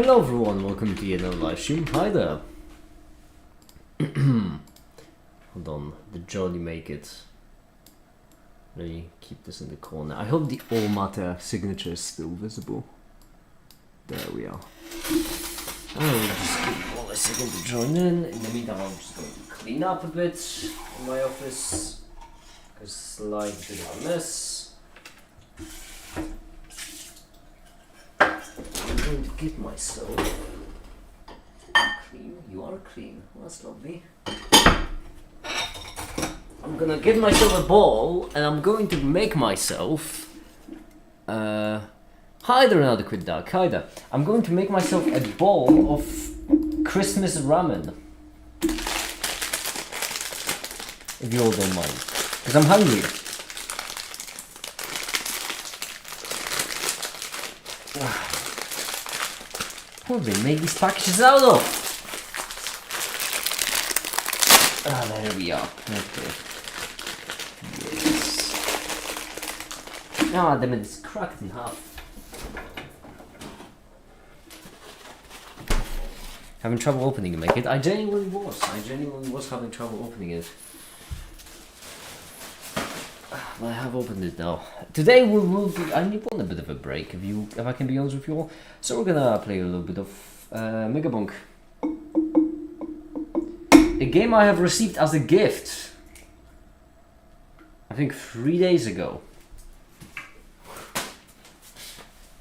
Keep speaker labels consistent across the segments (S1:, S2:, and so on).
S1: Hello everyone, welcome to another live stream. Hi there. Hold on, the jolly make it. Let me keep this in the corner. I hope the all matter signature is still visible. There we are. I'll just give you all a second to join in. In the meantime, I'm just going to clean up a bit in my office. A slight bit of a mess. I'm going to get myself clean. You are clean. Well, that's lovely. I'm gonna get myself a ball and I'm going to make myself hi there, another quid duck. Hi there. I'm going to make myself a bowl of Christmas ramen. If you all don't mind. Because I'm hungry. What do they make these packages out of? Ah, there we are. Okay. Yes. Ah, damn it, it's cracked in half. Having trouble opening it, make it. I genuinely was having trouble opening it. But I have opened it now. Today we will be. I need a bit of a break, if I can be honest with you all. So we're gonna play a little bit of Megabonk, a game I have received as a gift. I think 3 days ago.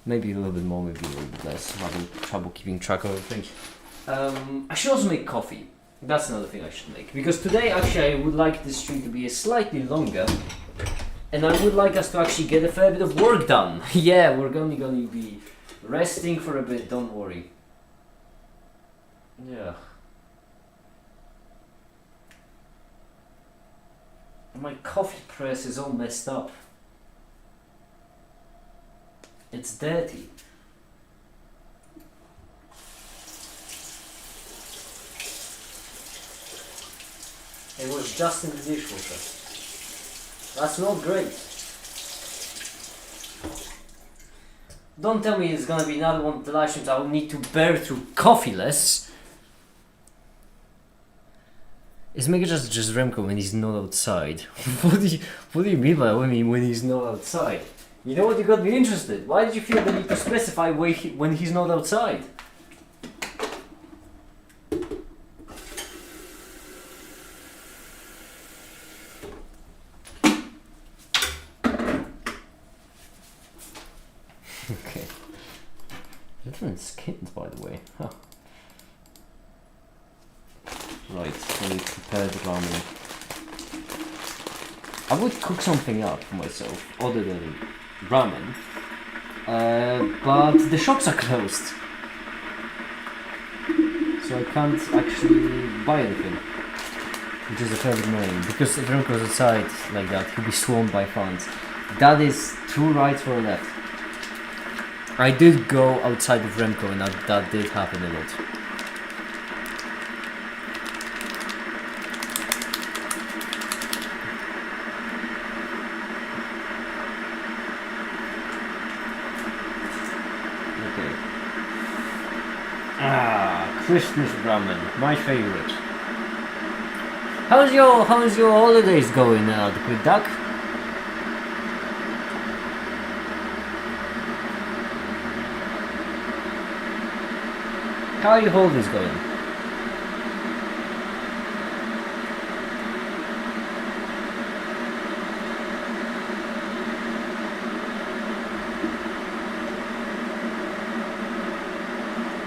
S1: Maybe a little bit more, maybe a little bit less. I'm having trouble keeping track of everything. I should also make coffee. That's another thing I should make. Because today, actually, I would like this stream to be slightly longer. And I would like us to actually get a fair bit of work done. Yeah, we're only going to be resting for a bit, don't worry. Yeah. My coffee press is all messed up. It's dirty. It was just in the dishwasher. That's not great. Don't tell me it's gonna be another one of the live streams I will need to bear through coffeeless. Is Mega just Remco when he's not outside? What do you mean by when he's not outside? You know what, you got me interested. Why did you feel the need to specify when he's not outside? Okay. Different skins, by the way. Huh. Right, let me prepare the ramen. I would cook something up for myself other than ramen, but the shops are closed, so I can't actually buy anything, which is a fair bit annoying, because if Remco goes outside like that, he'll be swarmed by fans. That is two rights for a left. I did go outside of Remco and that did happen a lot. Okay. Ah, Christmas ramen, my favorite. How's your holidays going now, the quick duck? How are your holidays going?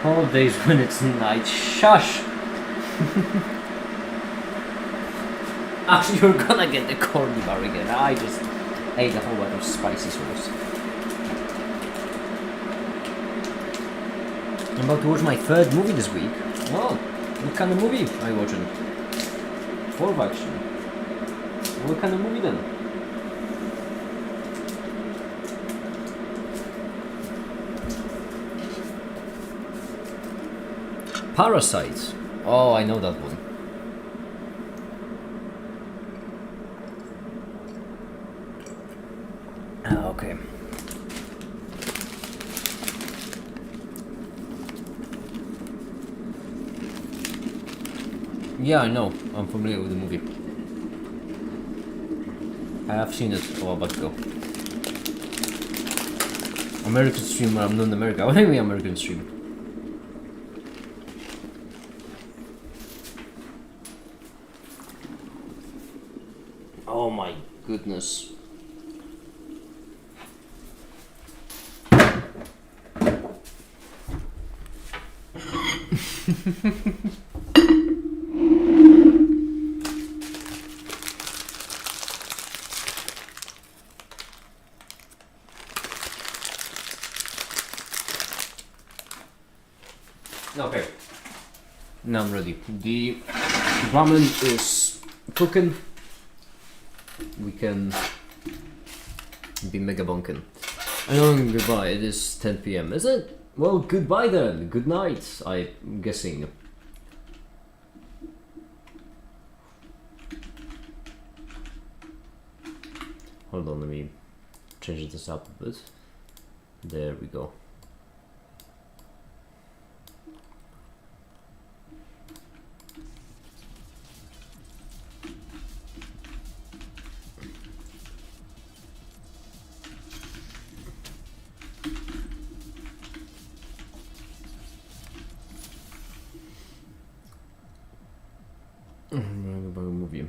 S1: Holidays when it's night. Shush! Actually, you're gonna get the corny bar again. I just ate a whole lot of spicy sauce. I'm about to watch my third movie this week. Oh, what kind of movie are you watching? Fourth, actually. What kind of movie then? Parasite. Oh, I know that one. Okay. Yeah, I know. I'm familiar with the movie. I have seen it a while back ago. American streamer, I'm not in America. What do you mean American streamer? Oh my goodness. Okay. Now I'm ready. The ramen is cooking. We can be Megabonkin. I know goodbye, it is 10 PM. Is it? Well, goodbye then. Good night, I'm guessing. Hold on, let me change this up a bit. There we go. Movie.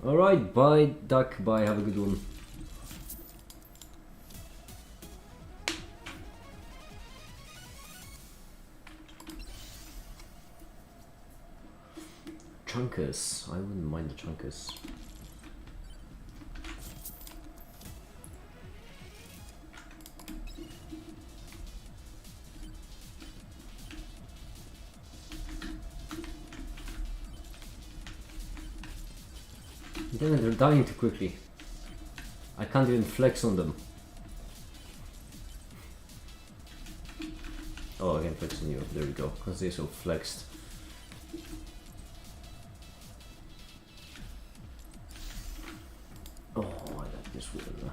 S1: Alright, bye Duck, bye, have a good one. Chunkers, I wouldn't mind the chunkers. Damn it, they're dying too quickly. I can't even flex on them. Oh, I can flex on you. There we go, because they're so flexed. Oh, I like this one.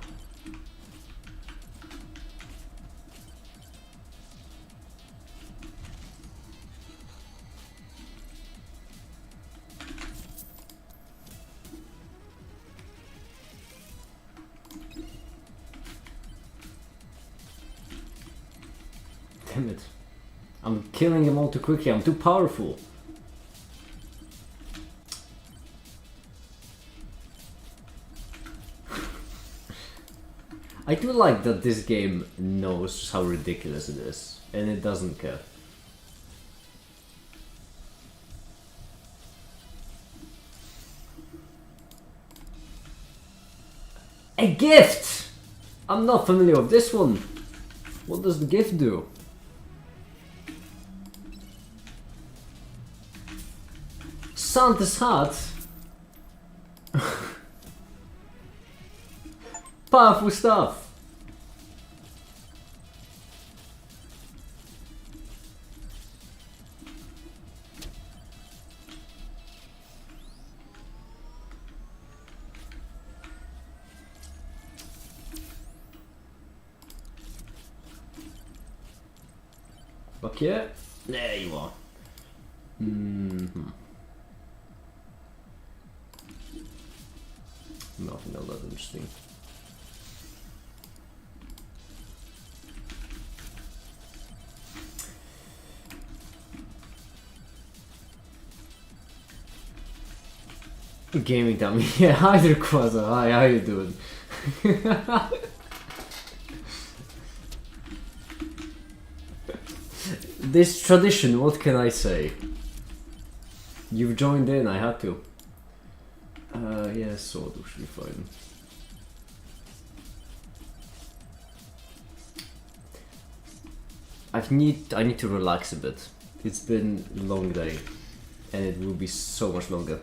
S1: Damn it. I'm killing them all too quickly, I'm too powerful. I do like that this game knows just how ridiculous it is, and it doesn't care. A gift! I'm not familiar with this one. What does the gift do? Santa's hat? Powerful stuff! Fuck yeah. There you are. Nothing all that interesting. Gaming dummy. Yeah, hi there, Quasar. Hi, how you doing? This tradition, what can I say? You've joined in, I had to. Yeah, sword should be fine. I need to relax a bit. It's been a long day, and it will be so much longer.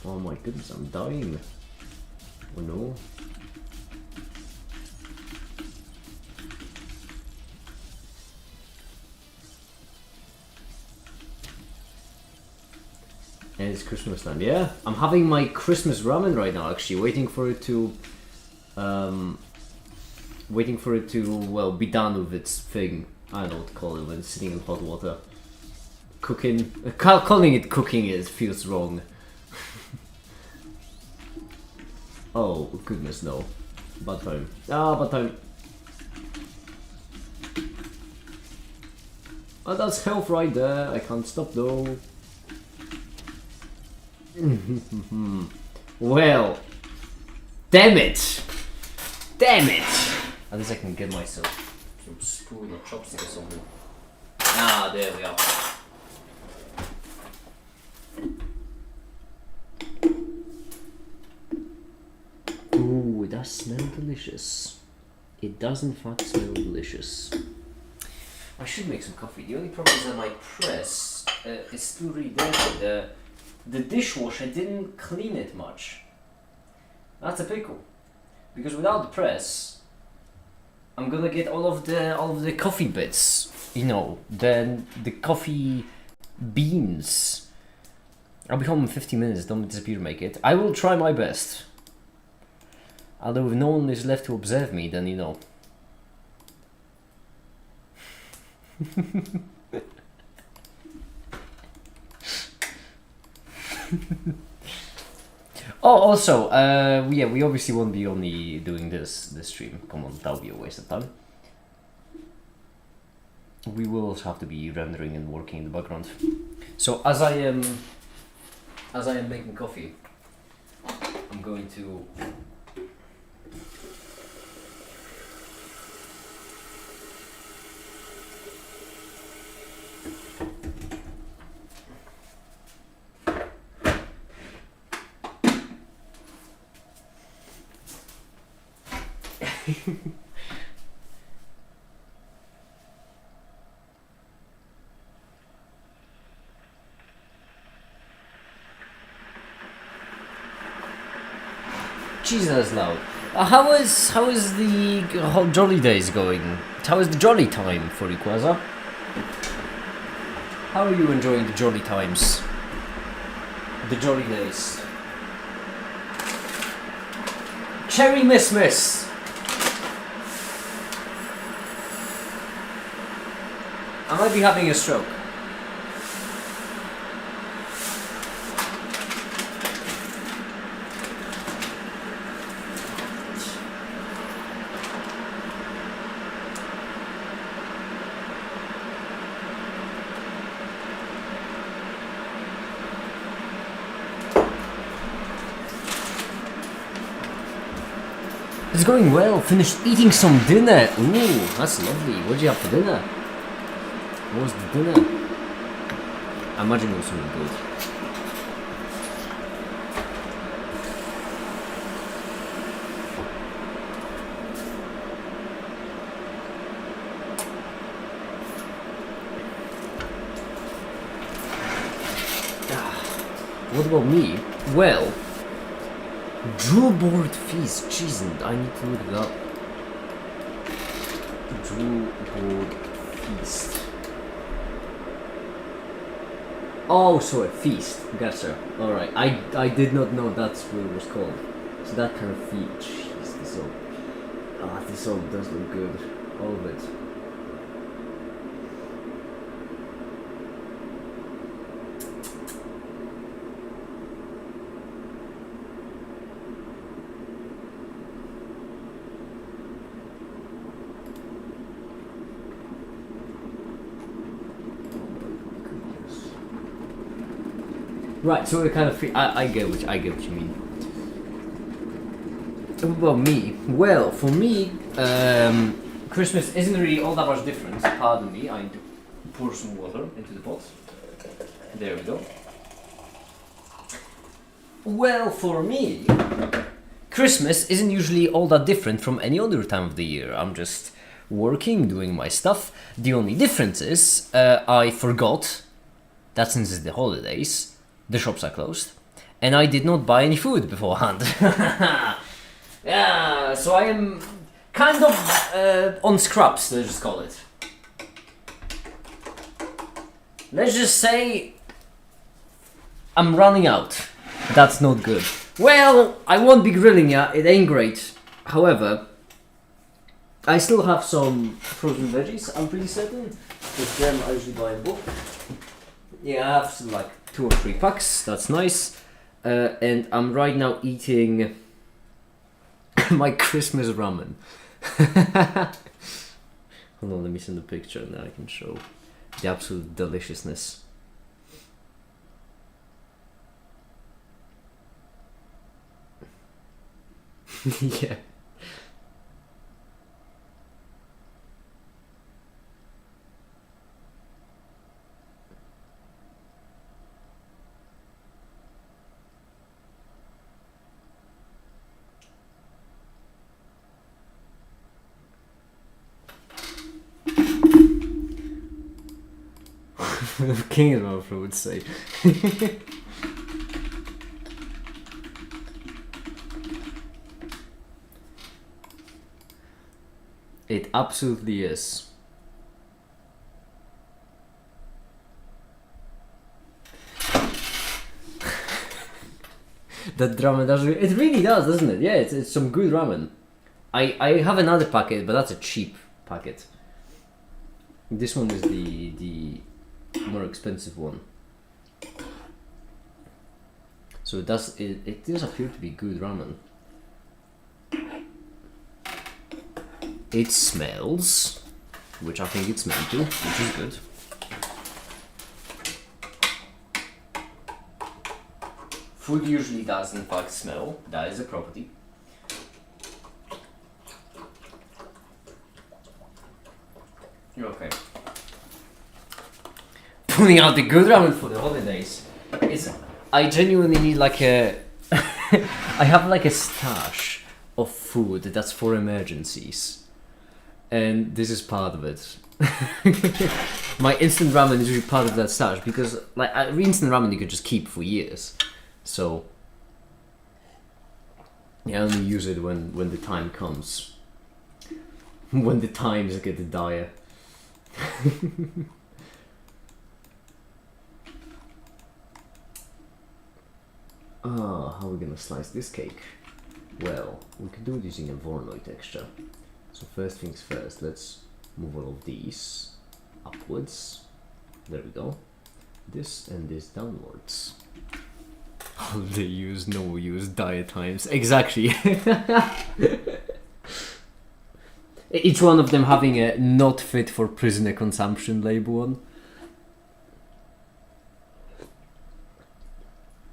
S1: Oh my goodness, I'm dying. Oh no. And it's Christmas time, yeah? I'm having my Christmas ramen right now, actually, waiting for it to, well, be done with its thing. I don't know what to call it when it's sitting in hot water. Cooking. Calling it cooking feels wrong. Oh goodness, no. Bad time. Ah, bad time. Oh, that's health right there. I can't stop though. Well, damn it! Damn it! At least I can get myself some spoon or chopstick or something. Ah, there we are. Ooh, it does smell delicious. It does in fact smell delicious. I should make some coffee. The only problem is that my press is still really dirty. The dishwasher didn't clean it much. That's a pickle. Because without the press, I'm gonna get all of the coffee bits. You know, the coffee beans. I'll be home in 50 minutes. Don't disappear, make it. I will try my best. Although if no one is left to observe me, then you know. Oh, also, yeah, we obviously won't be only doing this stream. Come on, that would be a waste of time. We will also have to be rendering and working in the background. So as I am making coffee, I'm going to Jesus, that's loud. How is the jolly days going? How is the jolly time for you, Quasar? How are you enjoying the jolly times? The jolly days. Cherry Miss. I might be having a stroke. It's going well. Finished eating some dinner. Ooh, that's lovely. What did you have for dinner? What was the dinner? I imagine it was something good. What about me? Well, Drew board feast. Jeez, I need to look it up. Drew board feast. Oh, sorry, feast. Gotcha. All right. I did not know that's what it was called. So that kind of feast. Jeez, this all does look good. All of it. Right, so it kind of I get what you mean. What about me? Well, for me, Christmas isn't really all that much different. Pardon me, I need to pour some water into the pot. There we go. Well, for me, Christmas isn't usually all that different from any other time of the year. I'm just working, doing my stuff. The only difference is I forgot that since it's the holidays, the shops are closed, and I did not buy any food beforehand. Yeah, so I am kind of on scraps, let's just call it. Let's just say I'm running out. That's not good. Well, I won't be grilling ya, it ain't great. However, I still have some frozen veggies, I'm pretty certain. With them I usually buy a book. Yeah, I have some, like 2 or 3 packs, that's nice. And I'm right now eating my Christmas ramen. Hold on, let me send a picture and then I can show the absolute deliciousness. Yeah. King of Alpha would say. It absolutely is. That ramen does it really does, doesn't it? Yeah, it's some good ramen. I have another packet, but that's a cheap packet. This one is the more expensive one. So it does appear to be good ramen. It smells, which I think it's meant to, which is good. Food usually does in fact smell, that is a property. Okay. Pulling out the good ramen for the holidays. I genuinely need like a... I have like a stash of food that's for emergencies. And this is part of it. My instant ramen is usually part of that stash because like instant ramen you could just keep for years. So I only use it when the time comes. When the times get dire. How are we gonna slice this cake? Well, we could do it using a Voronoi texture. So first things first, let's move all of these upwards. There we go. This and this downwards. Holiday use, no use, diet times. Exactly. Each one of them having a not fit for prisoner consumption label on.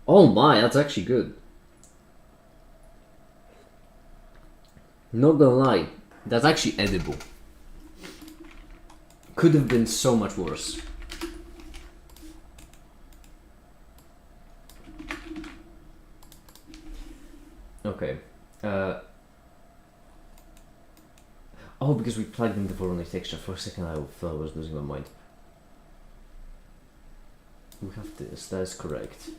S1: Oh my, that's actually good. Not gonna lie, that's actually edible. Could have been so much worse. Okay. Oh, because we plugged in the Voronoi texture. For a second I thought I was losing my mind. We have this, that is correct.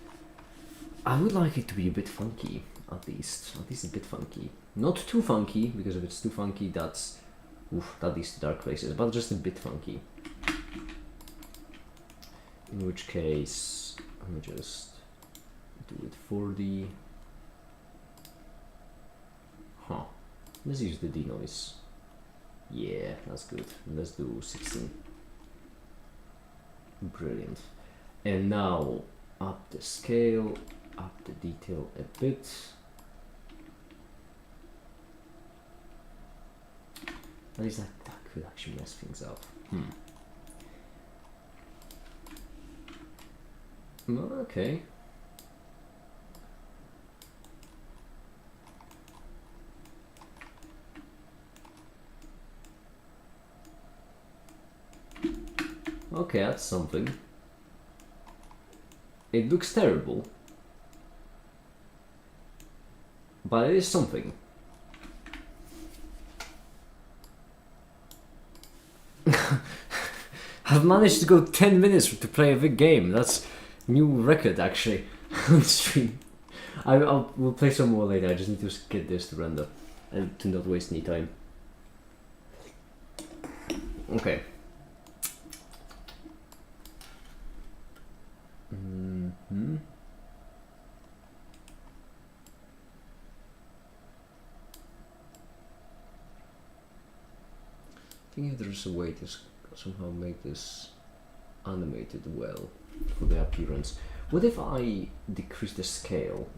S1: I would like it to be a bit funky, at least a bit funky. Not too funky, because if it's too funky, that leads to dark places, but just a bit funky. In which case, let me just do it 40. Huh. Let's use the denoise. Yeah, that's good. Let's do 16. Brilliant. And now, up the scale, up the detail a bit. At least that could actually mess things up. Okay. Okay, that's something. It looks terrible, but it is something. I've managed to go 10 minutes to play a big game. That's new record actually on stream. We'll play some more later. I just need to get this to render and to not waste any time. Okay. think if there's a way to somehow make this animated well for the appearance. What if I decrease the scale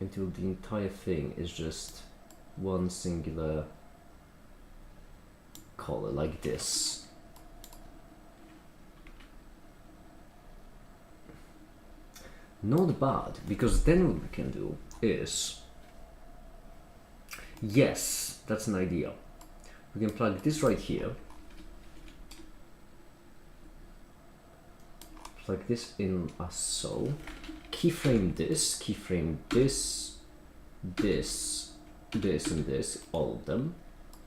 S1: until the entire thing is just one singular color like this? Not bad, because then what we can do is, yes, that's an idea. We can plug this right here, plug this in as so, keyframe this, this, and this, all of them,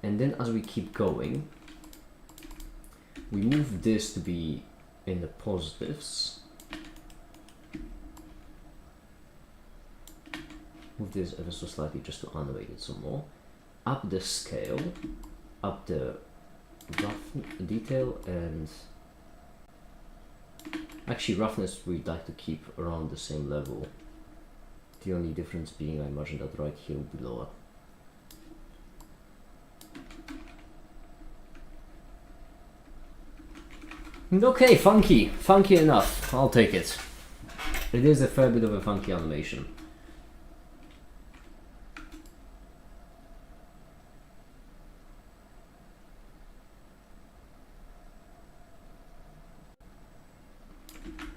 S1: and then as we keep going, we move this to be in the positives, move this ever so slightly just to animate it some more, up the scale, up the rough detail, and actually roughness we'd like to keep around the same level. The only difference being, I imagine that right here will be lower. Okay, funky enough, I'll take it. It is a fair bit of a funky animation.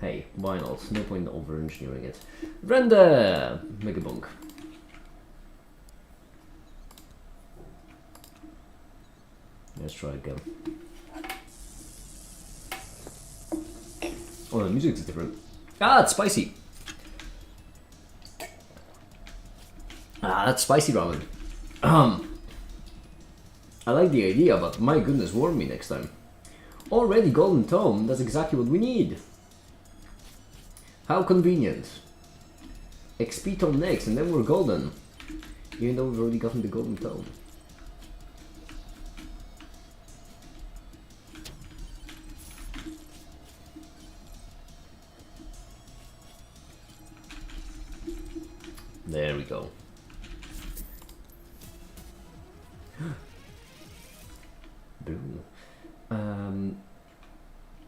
S1: Hey, why not? No point in over-engineering it. Render! Megabonk. Let's try again. Oh, the music's different. Ah, it's spicy! Ah, that's spicy ramen. I like the idea, but my goodness, warn me next time. Already golden tone, that's exactly what we need. How convenient. XP tone next, and then we're golden. Even though we've already gotten the golden tone. There we go. Blue.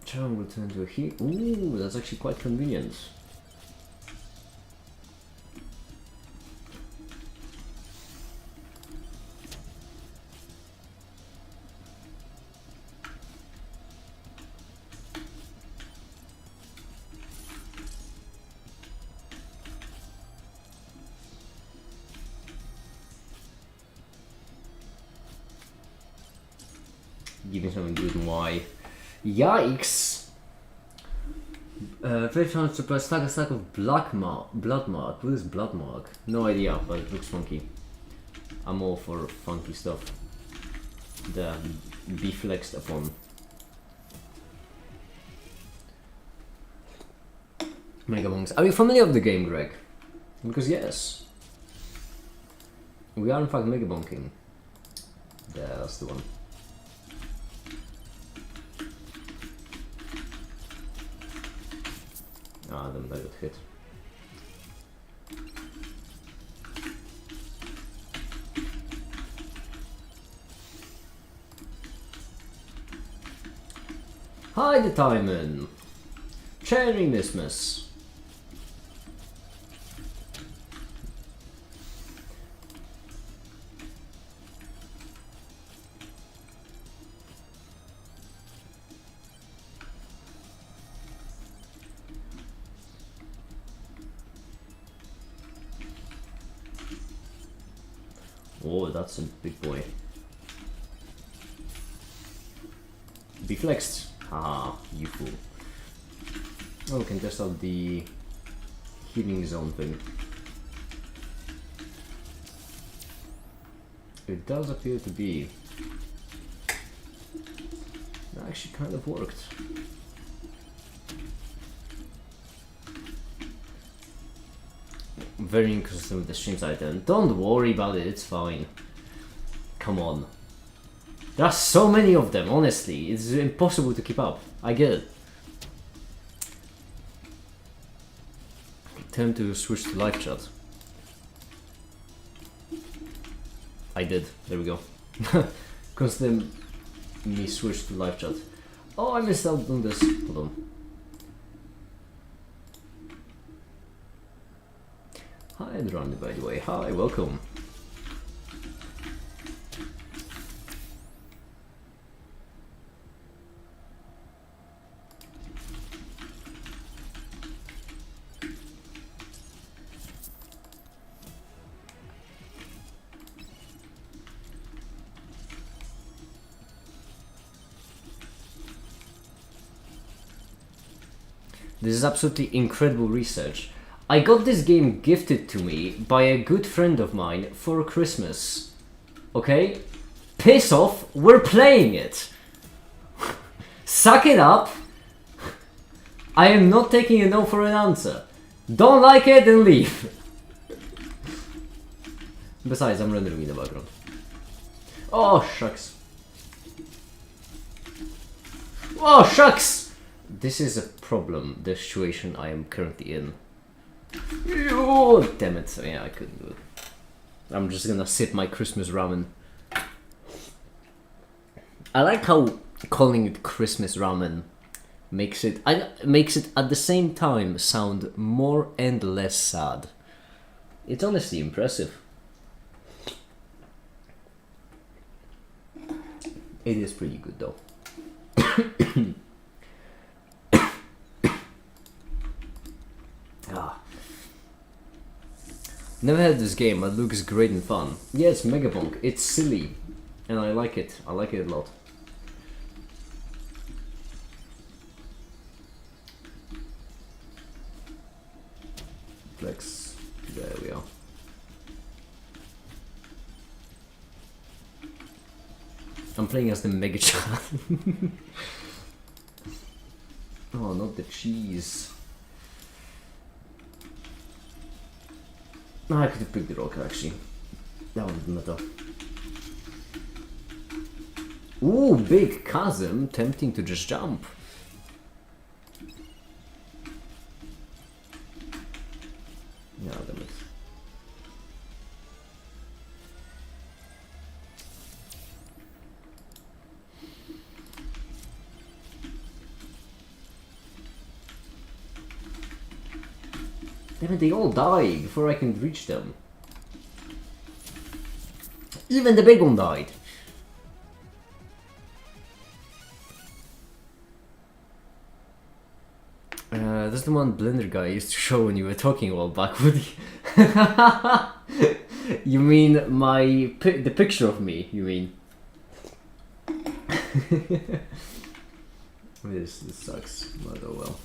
S1: Charm will turn to a heat. Ooh, that's actually quite convenient. Give me something good and why. Yikes! Very fun to stack of blood mark. What is blood mark? No idea, but it looks funky. I'm all for funky stuff. Be flexed upon. Megabonks. Are you familiar with the game, Greg? Because yes. We are in fact megabonking. Yeah, that's the one. Ah, then I got hit. Hi, the Timon! Sharing this mess. Oh, that's a big boy. Be flexed. Haha, you fool. Oh, we can test out the healing zone thing. It does appear to be. That actually kind of worked. Very inconsistent with the stream item. Don't worry about it, it's fine. Come on. There are so many of them, honestly. It's impossible to keep up. I get it. Time to switch to live chat. I did. There we go. Because me switch to live chat. Oh, I missed out on this. Hold on. Hi, Adrani, by the way. Hi, welcome. This is absolutely incredible research. I got this game gifted to me by a good friend of mine for Christmas. Okay? Piss off, we're playing it! Suck it up! I am not taking a no for an answer. Don't like it, then leave. Besides, I'm rendering in the background. Oh, shucks. Oh, shucks! This is a problem, the situation I am currently in. Oh, damn it. Yeah, I couldn't do it. I'm just gonna sip my Christmas ramen. I like how calling it Christmas ramen makes it at the same time sound more and less sad. It's honestly impressive. It is pretty good though. Never had this game, but looks great and fun. Yeah, it's Megabonk. It's silly, and I like it. I like it a lot. Flex. There we are. I'm playing as the Mega Chat. Oh, not the cheese. No, I could have picked the rock actually. That one didn't matter. Ooh, big chasm, tempting to just jump. Yeah, damn it. Damn it, they all die before I can reach them. Even the big one died. That's the one Blender guy used to show when you were talking a while back, Woody. You mean the picture of me, you mean? This sucks, but oh well.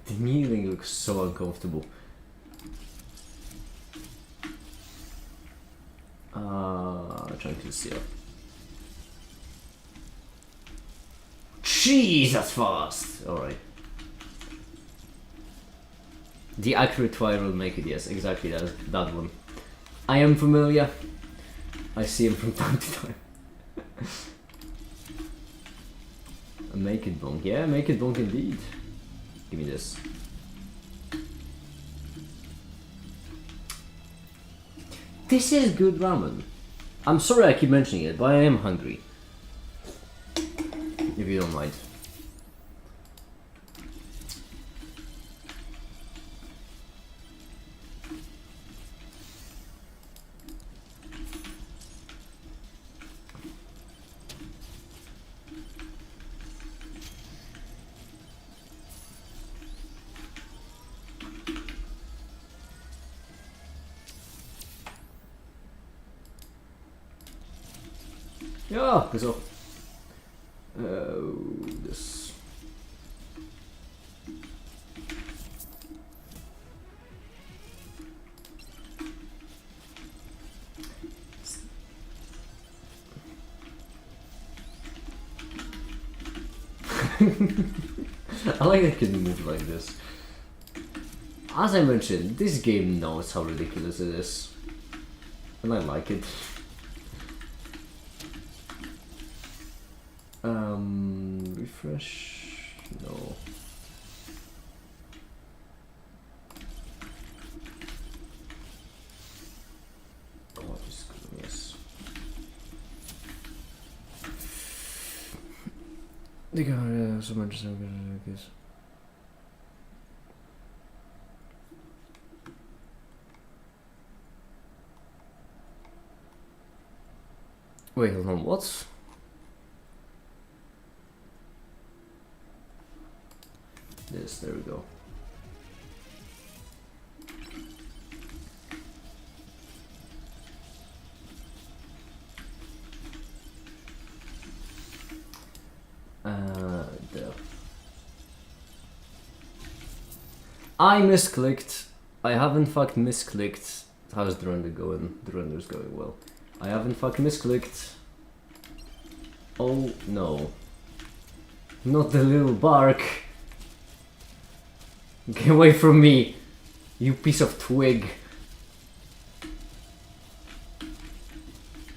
S1: The kneeling looks so uncomfortable. Trying to see it. Jeez, that's fast! Alright. The accurate fire will make it, yes, exactly that one. I am familiar. I see him from time to time. A make it bonk, yeah, make it bonk indeed. Give me this. This is good ramen. I'm sorry I keep mentioning it, but I am hungry. If you don't mind. Ja, so. This. I like that can move like this. As I mentioned, this game knows how ridiculous it is. And I like it. Refresh. No. Oh, just goodness. They got so much so good, I guess. Wait, hold on, what? This, there we go. There. I misclicked. I haven't fucked misclicked. How's the render going? The render's going well. I haven't fucking misclicked. Oh no. Not the little bark. Get away from me, you piece of twig.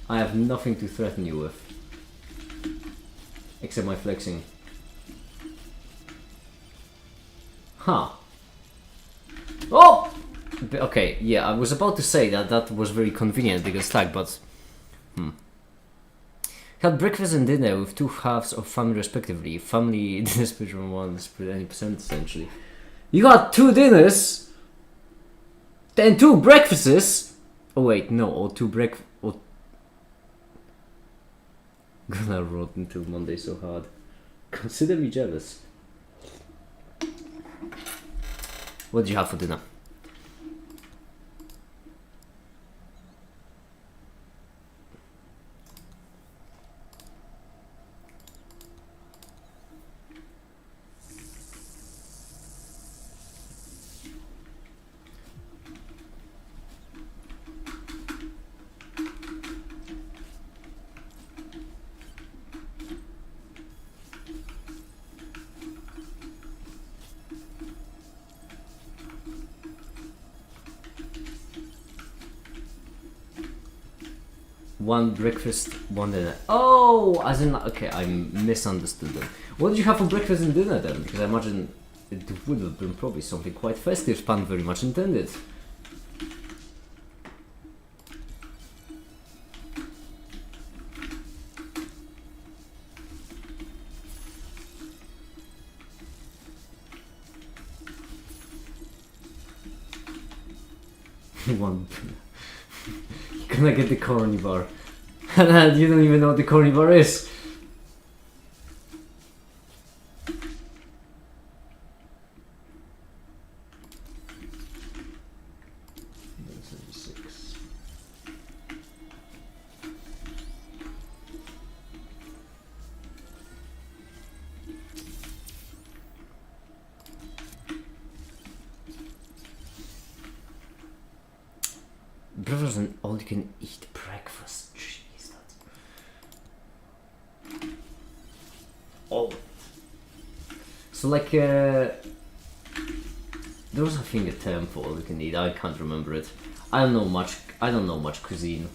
S1: I have nothing to threaten you with. Except my flexing. Huh. Oh! Okay, yeah, I was about to say that that was very convenient because tag, but... Had breakfast and dinner with 2 halves of family respectively. Family dinner split from 1 split any percent essentially. You got 2 dinners and 2 breakfasts. Oh wait, no, or 2 break. Or... Gonna rot until Monday so hard. Consider me jealous. What did you have for dinner? One breakfast, 1 dinner. Oh, as in, okay, I misunderstood them. What did you have for breakfast and dinner then? Because I imagine it would have been probably something quite festive, pun very much intended. One. You're gonna get the corny bar. And you don't even know what the corny bar is. Brothers and all you can eat breakfast. Jeez, that's... Oh. So like, there was I think a term for all you can eat. I can't remember it. I don't know much cuisine.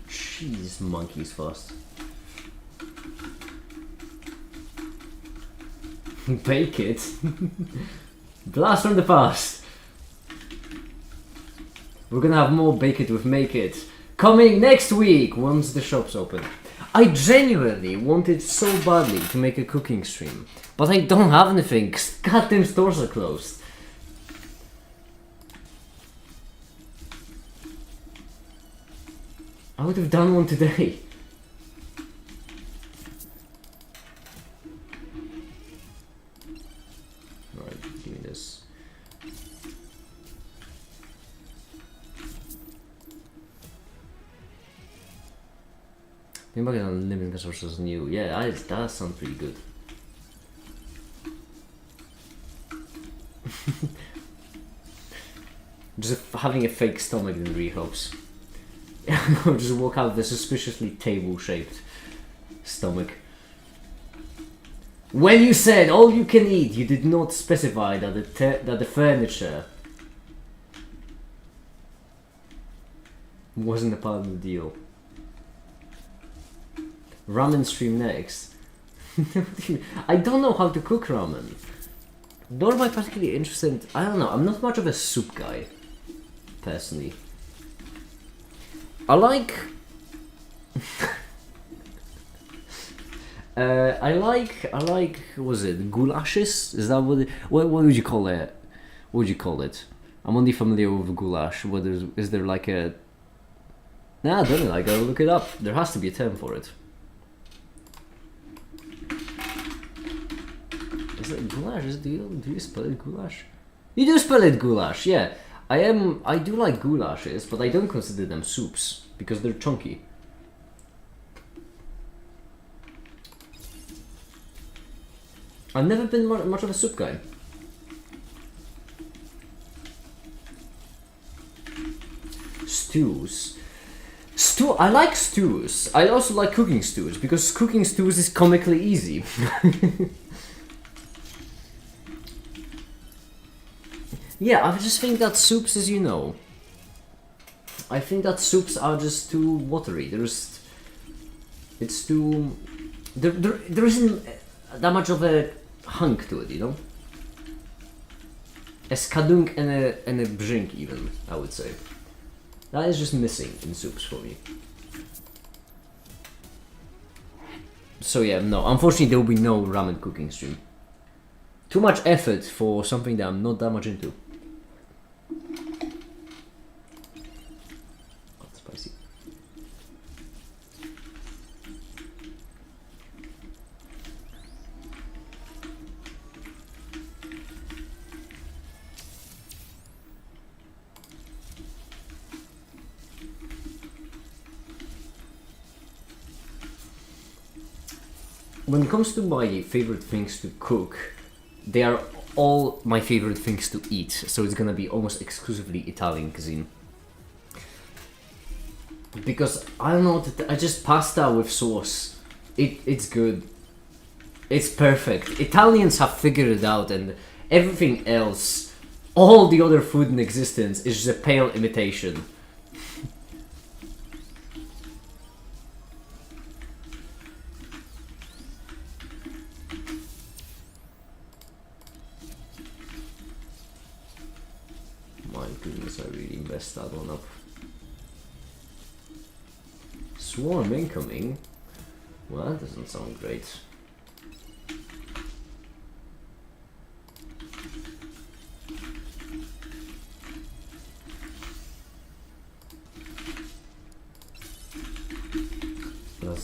S1: Jeez, monkey's fast. Bake it. Blast from the past. We're gonna have more Bake It with Make It coming next week once the shop's open. I genuinely wanted so badly to make a cooking stream, but I don't have anything 'cause goddamn stores are closed. I would have done one today. Alright, give me this. Maybe I can unlimited resources new. Yeah, that sounds pretty good. Just having a fake stomach in really helps. Just walk out with a suspiciously table-shaped stomach. When you said all you can eat, you did not specify that the furniture wasn't a part of the deal. Ramen stream next. I don't know how to cook ramen. Nor am I particularly interested. I don't know. I'm not much of a soup guy, personally. I like. I like. What was it? Goulashes? Is that what would you call it? What would you call it? I'm only familiar with goulash. Is there like a? Nah, I don't know. I gotta look it up. There has to be a term for it. Is it goulash? Do you spell it goulash? You do spell it goulash, yeah. I do like goulashes, but I don't consider them soups because they're chunky. I've never been much of a soup guy. Stews. I like stews. I also like cooking stews because cooking stews is comically easy. Yeah, I just think that soups, as you know, I think that soups are just too watery. It's too, there isn't that much of a hunk to it, you know. A skadunk and a brzink even, I would say. That is just missing in soups for me. So yeah, no, unfortunately there will be no ramen cooking stream. Too much effort for something that I'm not that much into. That's spicy. When it comes to my favorite things to cook, they are all my favorite things to eat, so it's gonna be almost exclusively Italian cuisine. Because I don't know, I just pasta with sauce. It's good. It's perfect. Italians have figured it out, and everything else, all the other food in existence, is just a pale imitation. My goodness, I really messed that one up. Swarm incoming? Well, that doesn't sound great.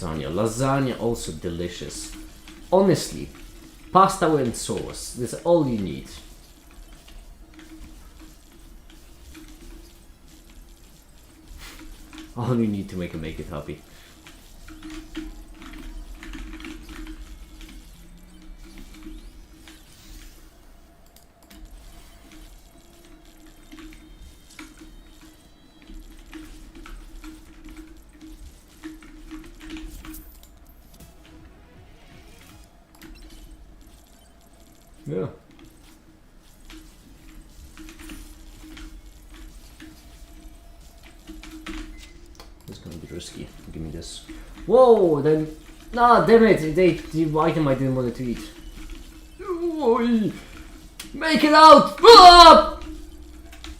S1: Lasagna also delicious. Honestly, pasta and sauce, that's all you need. All you need to make it happy. Yeah. This is gonna be risky. Give me this. Whoa! Then, nah, damn it! The item I didn't want to eat. Oy. Make it out! Ah!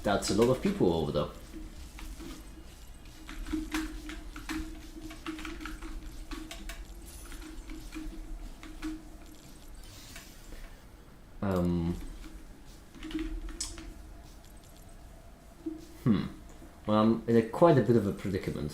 S1: That's a lot of people over there. Well, I'm in quite a bit of a predicament.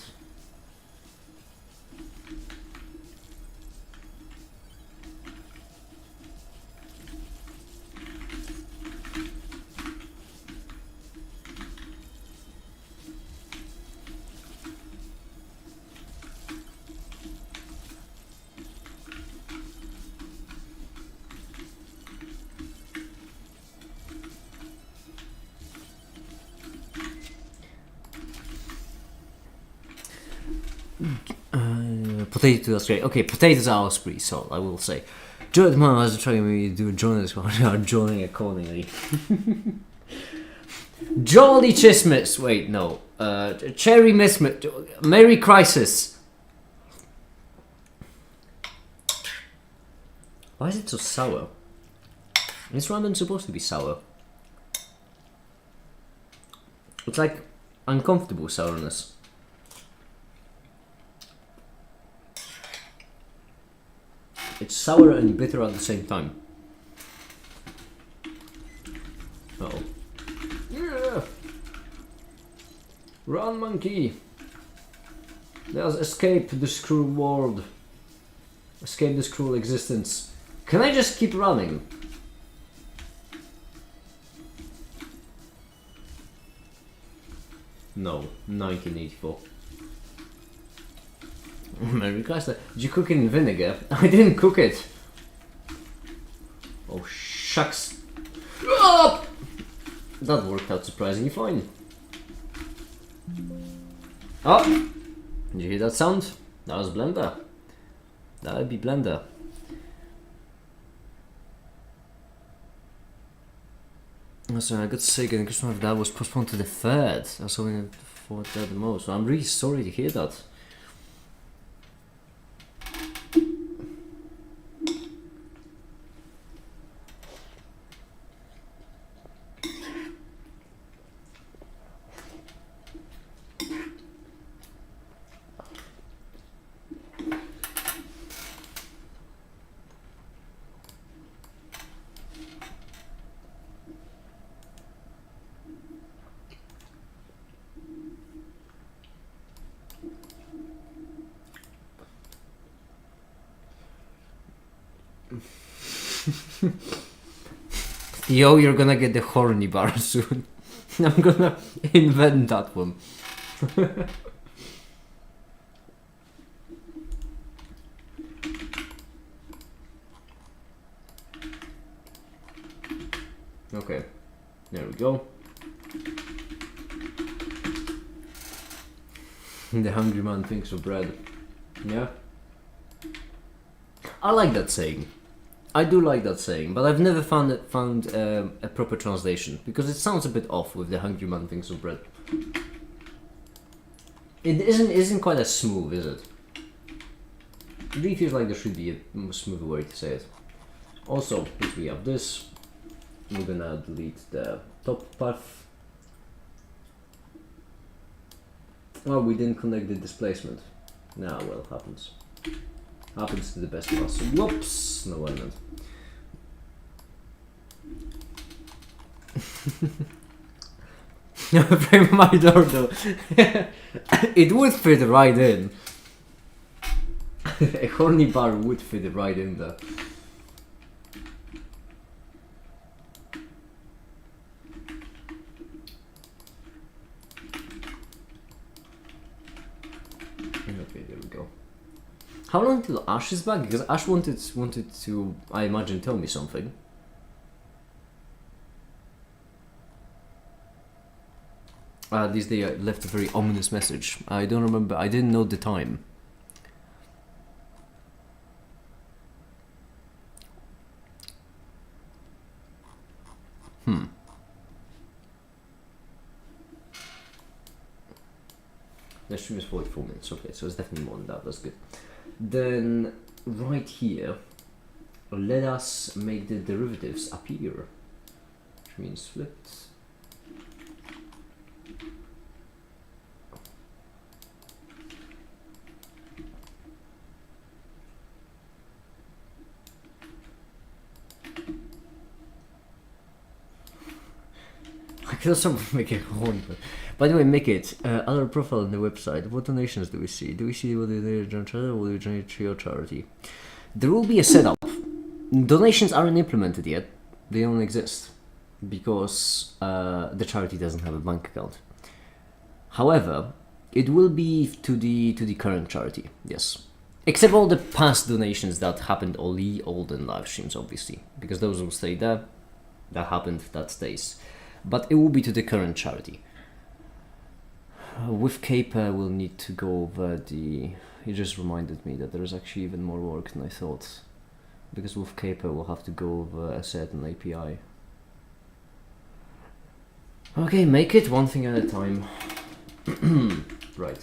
S1: Potato, that's great. Okay, potatoes are osprey, so I will say. Man, I was trying to do a journalist one. Joining accordingly. Jolly Chismis. Wait, no. Cherry Mismet. Merry Crisis. Why is it so sour? Is ramen supposed to be sour? It's like uncomfortable sourness. It's sour and bitter at the same time. Uh-oh. Yeah. Run, monkey! Let's escape this cruel world. Escape this cruel existence. Can I just keep running? No, 1984. Merry Christmas. Did you cook it in vinegar? I didn't cook it. Oh shucks. Oh! That worked out surprisingly fine. Oh! Did you hear that sound? That was Blender. That would be Blender. So I got sick and Christmas that was postponed to the 3rd. I was hoping for that the most. So I'm really sorry to hear that. Yo, you're gonna get the horny bar soon. I'm gonna invent that one. Okay, there we go. The hungry man thinks of bread. Yeah. I like that saying. I do like that saying, but I've never found a proper translation because it sounds a bit off with the hungry man thinks of bread. It isn't quite as smooth, is it? It really feels like there should be a smoother way to say it. Also, if we have this, we're gonna delete the top path. Oh, we didn't connect the displacement. Nah, well, happens. Happens to the best of us. Whoops! No, I meant. Frame my door though. It would fit right in. A horny bar would fit right in there. Okay, there we go. How long till Ash is back? Because Ash wanted to, I imagine, tell me something. This day I left a very ominous message. I don't remember. I didn't know the time. The stream is 44 minutes. Okay, so it's definitely more than that. That's good. Then right here, let us make the derivatives appear, which means flipped. I can also make it horn. By the way, make it other profile on the website. What donations do we see? Do we see what they donate charity or will we donate to your charity? There will be a setup. Donations aren't implemented yet. They don't exist because the charity doesn't have a bank account. However, it will be to the current charity. Yes, except all the past donations that happened all the olden live streams, obviously, because those will stay there. That happened. That stays. But it will be to the current charity. With Caper, we'll need to go over the... He just reminded me that there's actually even more work than I thought. because with Caper we'll have to go over a certain API. Okay, make it one thing at a time. Right.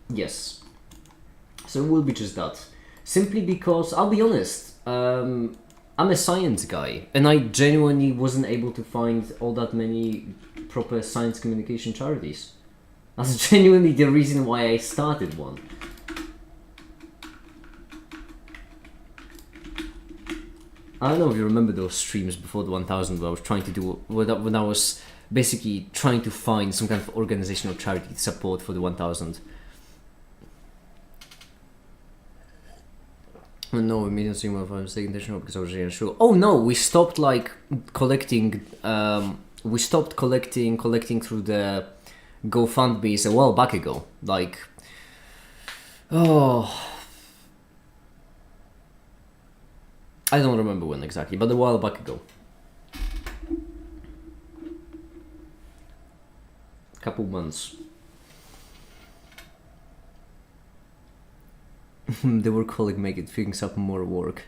S1: Yes. So it will be just that. Simply because, I'll be honest, I'm a science guy, and I genuinely wasn't able to find all that many proper science communication charities. That's genuinely the reason why I started one. I don't know if you remember those streams before the 1000 where I was trying to do, when I was basically trying to find some kind of organizational charity support for the 1000. No, immediate stream of I was taking intentional because I was really unsure. Oh no, we stopped like collecting, we stopped collecting through the GoFundMe's a while back ago. Like, oh, I don't remember when exactly, but a while back ago. Couple months. The workaholic make it thinks up more work.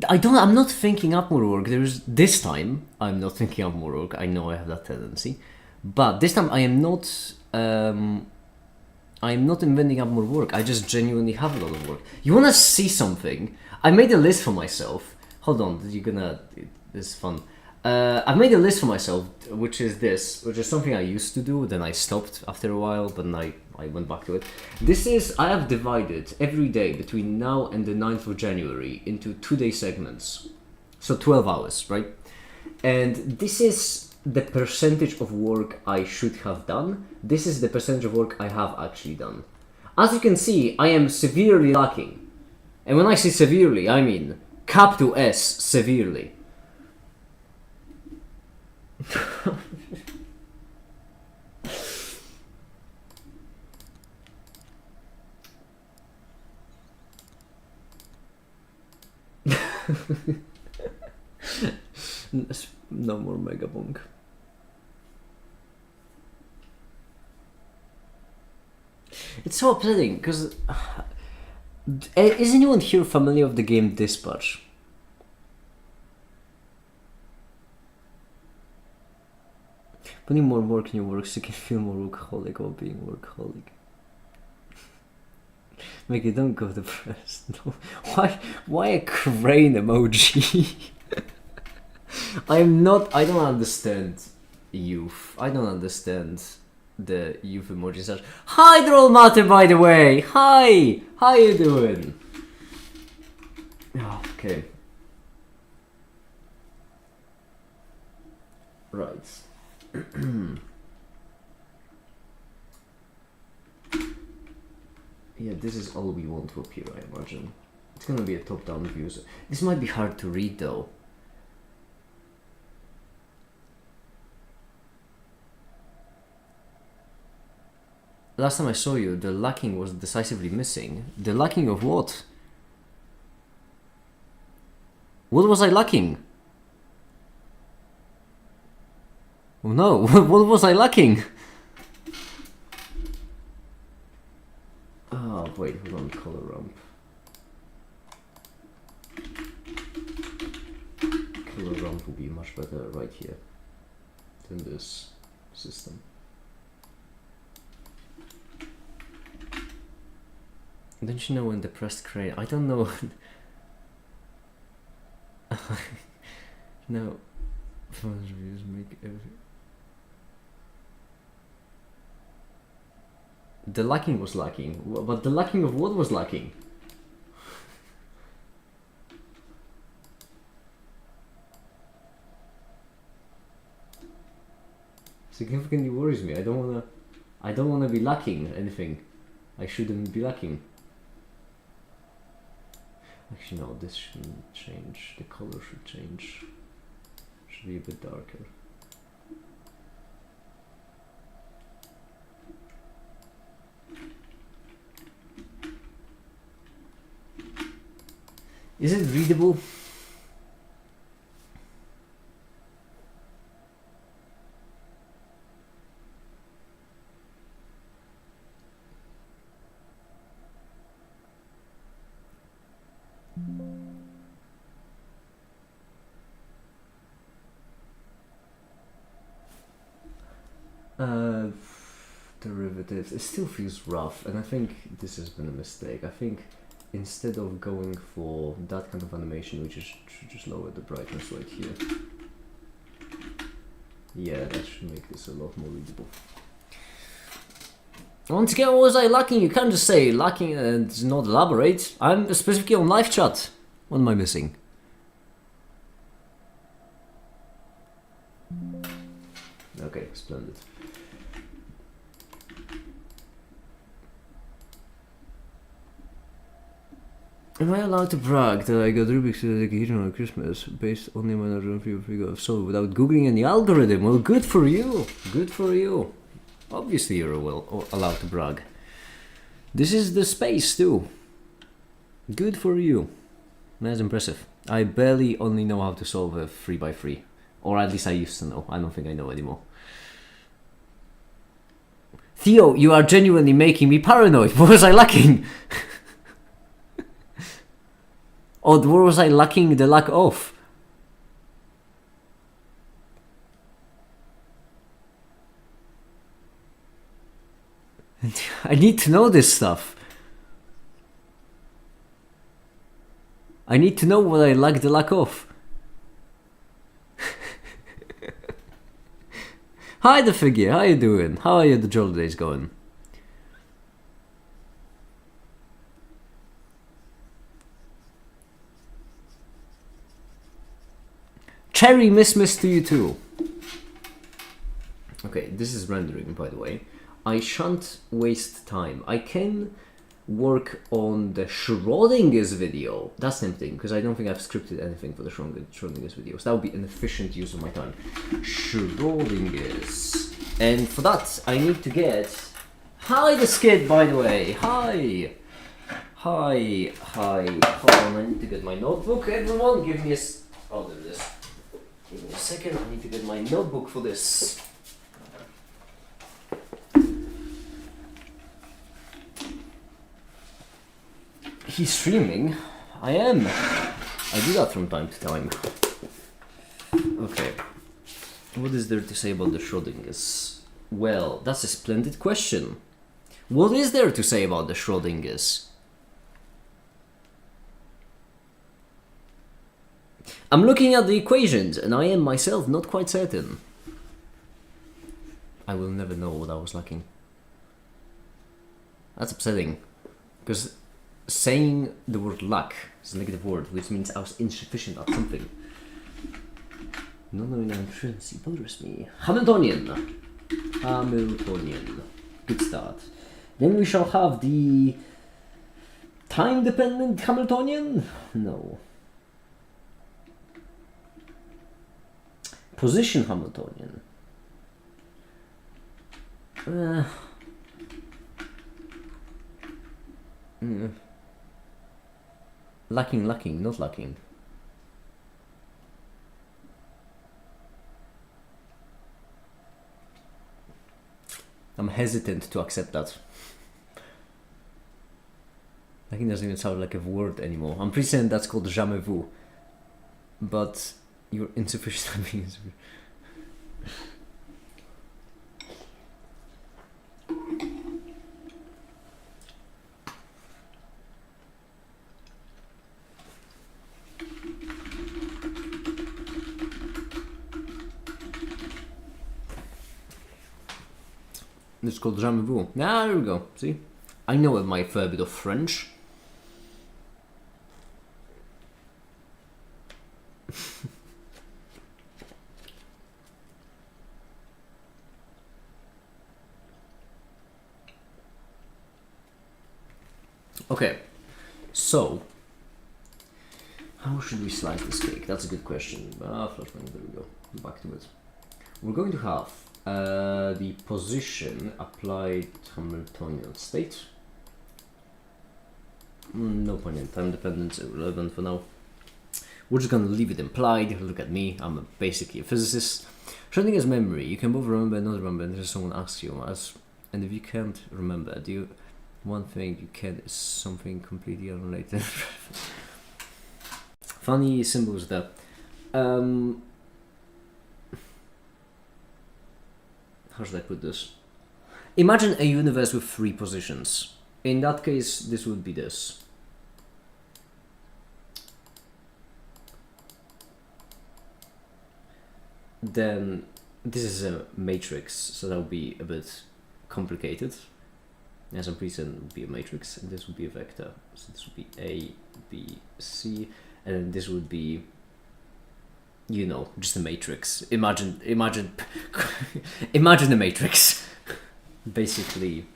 S1: I'm not thinking up more work. This time I'm not thinking up more work. I know I have that tendency, but this time I am not. I'm not inventing up more work. I just genuinely have a lot of work. You wanna see something? I made a list for myself. Hold on, this is fun. I've made a list for myself, which is something I used to do, then I stopped after a while, but then I went back to it. I have divided every day between now and the 9th of January into 2-day segments. So 12 hours, right? And this is the percentage of work I should have done. This is the percentage of work I have actually done. As you can see, I am severely lacking. And when I say severely, I mean capital S, severely. No more Megabonk. It's so upsetting because is anyone here familiar with the game Dispatch? Putting more work in your work so you can feel more workaholic or being workaholic. Make it don't go depressed. No. Why a crane emoji? I don't understand youth. I don't understand the youth emoji such. Hi Droll Matter, by the way! Hi! How you doing? Oh, okay. Right. Yeah, this is all we want to appear, I imagine. It's gonna be a top-down view. So this might be hard to read though. Last time I saw you, the lacking was decisively missing. The lacking of what? What was I lacking? Oh no, what was I lacking? Oh, wait, hold on, color ramp. Color ramp will be much better right here than this system. Don't you know when the pressed crane? I don't know. No. Performance reviews make every. The lacking was lacking, but the lacking of what was lacking? Significantly worries me. I don't wanna be lacking anything. I shouldn't be lacking. Actually, no, this shouldn't change. The color should change. Should be a bit darker. Is it readable? Uh, derivatives. It still feels rough, and I think this has been a mistake. I think instead of going for that kind of animation, we should just lower the brightness right here. Yeah, that should make this a lot more readable. Once again, what was I lacking? You can't just say lacking and not elaborate. I'm specifically on live chat. What am I missing? Okay, splendid. Am I allowed to brag that I got Rubik's Cube on Christmas based only on a run figure of soul without googling any algorithm? Well, good for you. Good for you. Obviously, you're allowed to brag. This is the space too. Good for you. That's impressive. I barely only know how to solve a 3x3, or at least I used to know. I don't think I know anymore. Theo, you are genuinely making me paranoid. What was I lacking? Or what was I lacking the lack of? I need to know this stuff. I need to know what I lack the lack of. Hi, the figure. How you doing? How are the holidays going? Cherry miss to you too. Okay, this is rendering, by the way. I shan't waste time. I can work on the Schrodinger's video. That's tempting, because I don't think I've scripted anything for the Schrodinger's video. So that would be an efficient use of my time. Schrodinger's. And for that, I need to get... Hi, the skid, by the way. Hi. Hi. Hold on, I need to get my notebook. Everyone, give me a... Oh, there it is. Give me a second, I need to get my notebook for this. He's streaming. I am. I do that from time to time. Okay. What is there to say about the Schrodinger's? Well, that's a splendid question. What is there to say about the Schrodinger's? I'm looking at the equations, and I am myself not quite certain. I will never know what I was lacking. That's upsetting. Because saying the word lack is a negative word, which means I was insufficient at something. Not knowing efficiency bothers me. Hamiltonian. Hamiltonian. Good start. Then we shall have the time-dependent Hamiltonian? No. Position Hamiltonian. Lacking, not lacking. I'm hesitant to accept that. Lacking doesn't even sound like a word anymore. I'm pretty certain that's called jamais vu. But you're insufficient at being insufficient. It's called jamais vu. Ah, there we go. See? I know my fair bit of French. Okay, so how should we slice this cake? That's a good question. Flashbang, there we go. Back to it. We're going to have the position applied Hamiltonian state. No point in time dependence, irrelevant for now. We're just gonna leave it implied. Look at me, I'm basically a physicist. Schrodinger's memory, you can both remember and not remember until someone asks you. And if you can't remember, one thing you can is something completely unrelated. Funny symbols there. how should I put this? Imagine a universe with 3 positions. In that case, this would be this. Then this is a matrix, so that would be a bit complicated. As I'm pretty certain it would be a matrix, and this would be a vector. So this would be A, B, C, and then this would be, you know, just a matrix. Imagine imagine a matrix. Basically,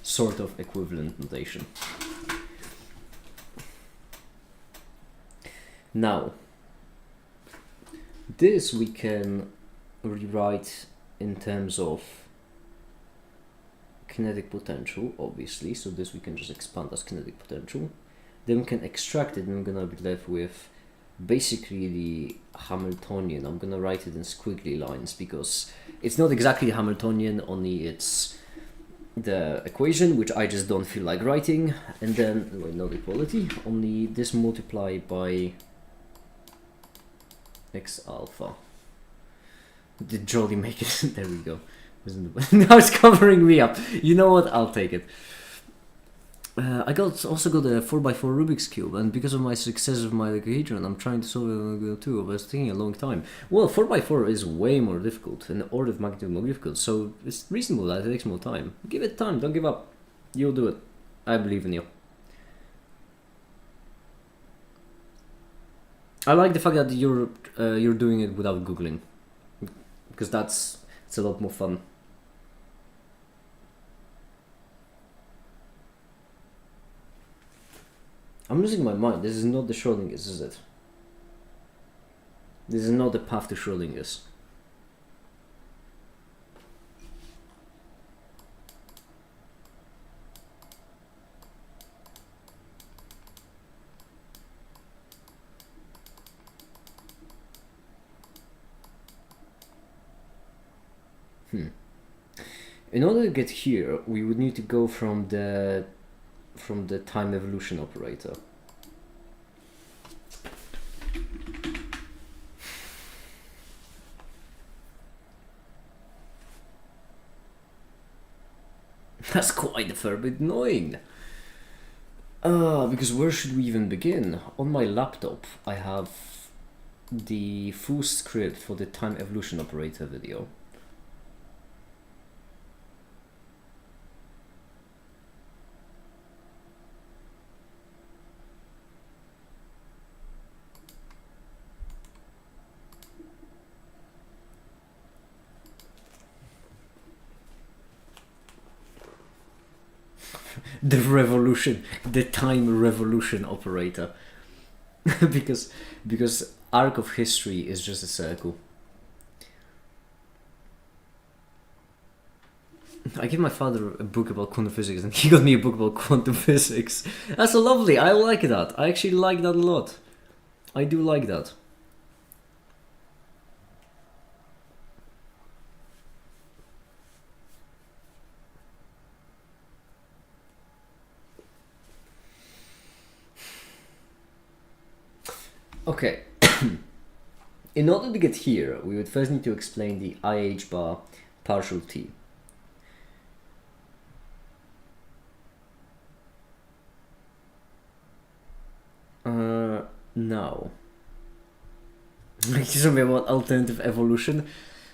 S1: sort of equivalent notation. Now, this we can rewrite in terms of kinetic potential, obviously, so this we can just expand as kinetic potential. Then we can extract it, and we're gonna be left with basically the Hamiltonian. I'm gonna write it in squiggly lines because it's not exactly the Hamiltonian, only it's the equation, which I just don't feel like writing, and then, well, not equality, only this multiplied by x alpha. Did Jolly make it? There we go. Now it's covering me up. You know what? I'll take it. I also got a 4x4 Rubik's Cube, and because of my success of my dodecahedron, I'm trying to solve it too. But it's taking a long time. Well, 4x4 is way more difficult, an order of magnitude more difficult, so it's reasonable that it takes more time. Give it time, don't give up. You'll do it. I believe in you. I like the fact that you're doing it without googling, because it's a lot more fun. I'm losing my mind. This is not the Schrodinger's, is it? This is not the path to Schrodinger's. In order to get here, we would need to go from the time evolution operator. That's quite a fair bit annoying. Because where should we even begin? On my laptop, I have the full script for the time evolution operator video. The revolution, the time revolution operator. because arc of history is just a circle. I gave my father a book about quantum physics, and he got me a book about quantum physics. That's so lovely. I like that. I actually like that a lot. I do like that. Okay, in order to get here, we would first need to explain the IH bar partial t. Now, something about alternative evolution.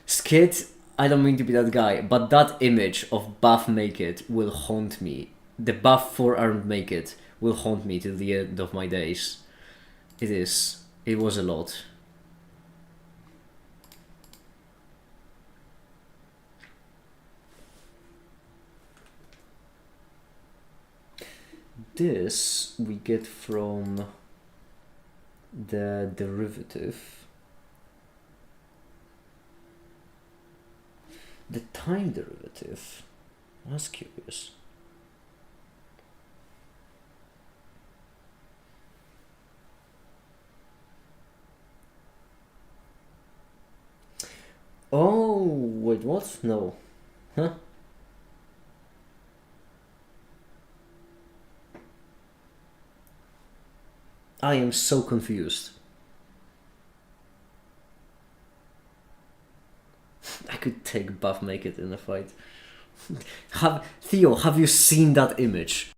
S1: Skid, I don't mean to be that guy, but that image of Buff Make It will haunt me. The Buff four-armed Make It will haunt me till the end of my days. It is. It was a lot. This we get from the derivative. The time derivative. That's curious. Oh, wait, what? No. Huh? I am so confused. I could take buff make it in a fight. Theo, have you seen that image?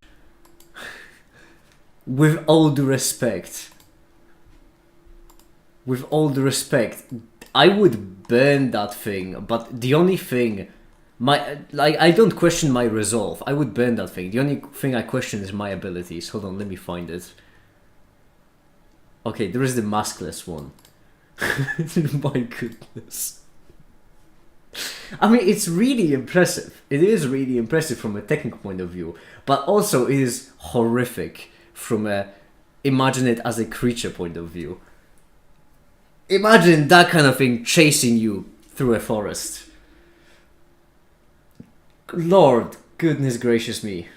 S1: With all due respect. With all due respect, I would burn that thing, but the only thing... I don't question my resolve. I would burn that thing. The only thing I question is my abilities. Hold on, let me find it. Okay, there is the maskless one. My goodness. I mean, it's really impressive. It is really impressive from a technical point of view, but also it is horrific from a imagine it as a creature point of view. Imagine that kind of thing chasing you through a forest. Lord, goodness gracious me.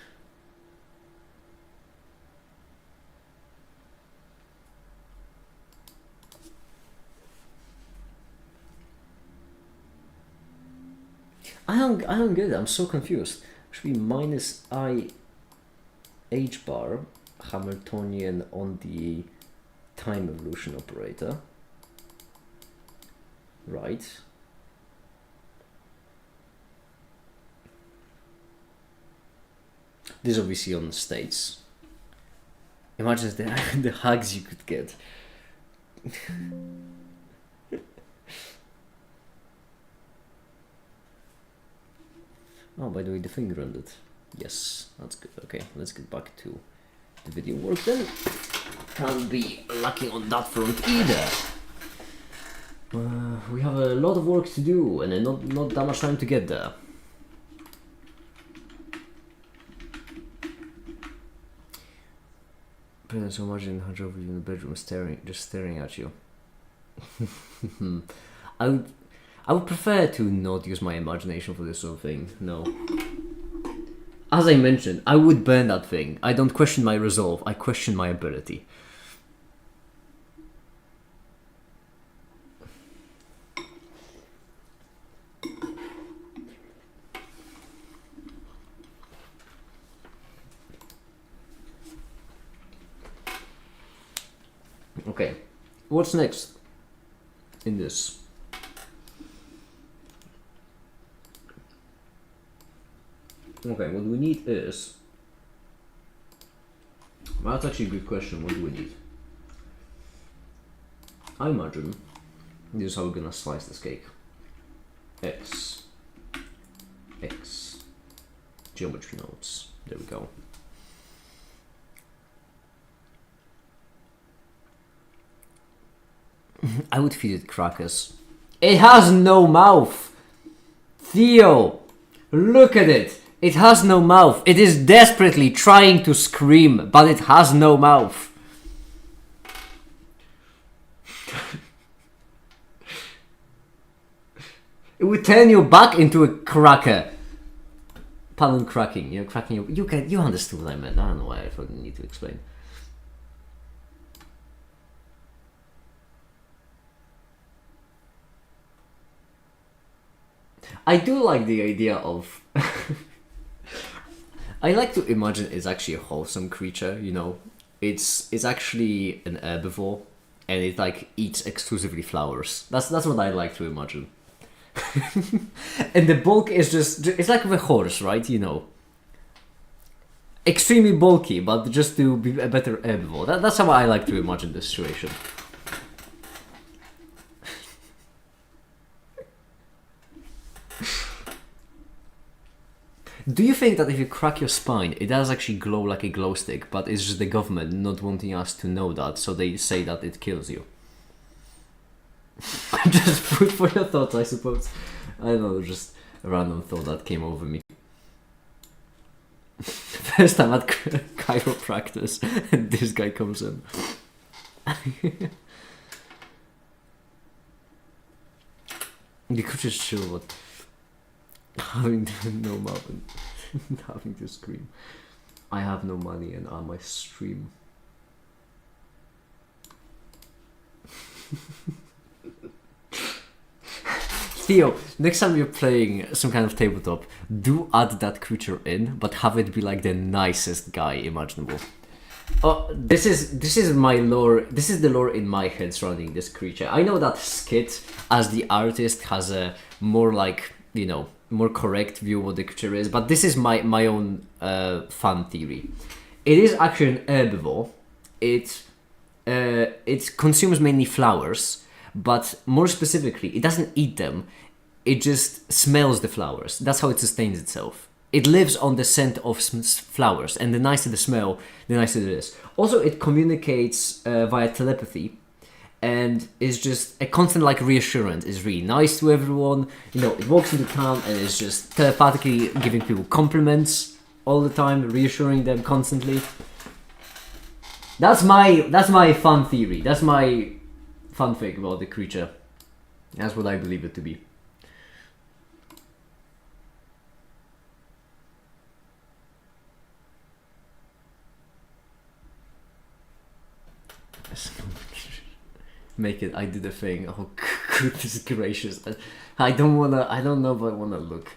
S1: I don't get it. I'm so confused. Should be minus I H bar Hamiltonian on the time evolution operator. Right. This is obviously on the states. Imagine the hugs you could get. Oh, by the way, the thing rendered. Yes, that's good. Okay, let's get back to the video work then. Can't be lacking on that front either. We have a lot of work to do and not that much time to get there. So imagine Hunter over you in the bedroom just staring at you. I would prefer to not use my imagination for this sort of thing. No. As I mentioned, I would burn that thing. I don't question my resolve, I question my ability. Okay, what's next in this? Okay, what we need is... Well, that's actually a good question. What do we need? I imagine this is how we're gonna slice this cake. X, geometry nodes. There we go. I would feed it crackers. It has no mouth! Theo! Look at it! It has no mouth. It is desperately trying to scream, but it has no mouth. It would turn you back into a cracker. Pardon cracking. You're cracking your... You understood what I meant. I don't know why I fucking need to explain. I do like the idea of... I like to imagine it's actually a wholesome creature, you know. It's actually an herbivore, and it like eats exclusively flowers. That's what I like to imagine. And the bulk is just... It's like a horse, right? You know. Extremely bulky, but just to be a better herbivore. That's how I like to imagine the situation. Do you think that if you crack your spine, it does actually glow like a glow stick, but it's just the government not wanting us to know that, so they say that it kills you? Just food for your thoughts, I suppose. I don't know, just a random thought that came over me. First time at chiropractic, and this guy comes in. You could just chill, but having no mouth and having to scream. I have no money and I must stream. Theo, next time you're playing some kind of tabletop, do add that creature in, but have it be like the nicest guy imaginable. This is my lore. This is the lore in my head surrounding this creature. I know that Skit, as the artist, has a more like, you know, more correct view of what the creature is, but this is my own fun theory. It is actually an herbivore. It consumes mainly flowers, but more specifically, it doesn't eat them. It just smells the flowers. That's how it sustains itself. It lives on the scent of flowers, and the nicer the smell, the nicer it is. Also, it communicates via telepathy, and is just a constant like reassurance. It's really nice to everyone. You know, it walks into town and is just telepathically giving people compliments all the time, reassuring them constantly. That's my fun theory. That's my fun thing about the creature. That's what I believe it to be. Make it. I did a thing. Oh goodness gracious! I don't wanna. I don't know if I wanna look.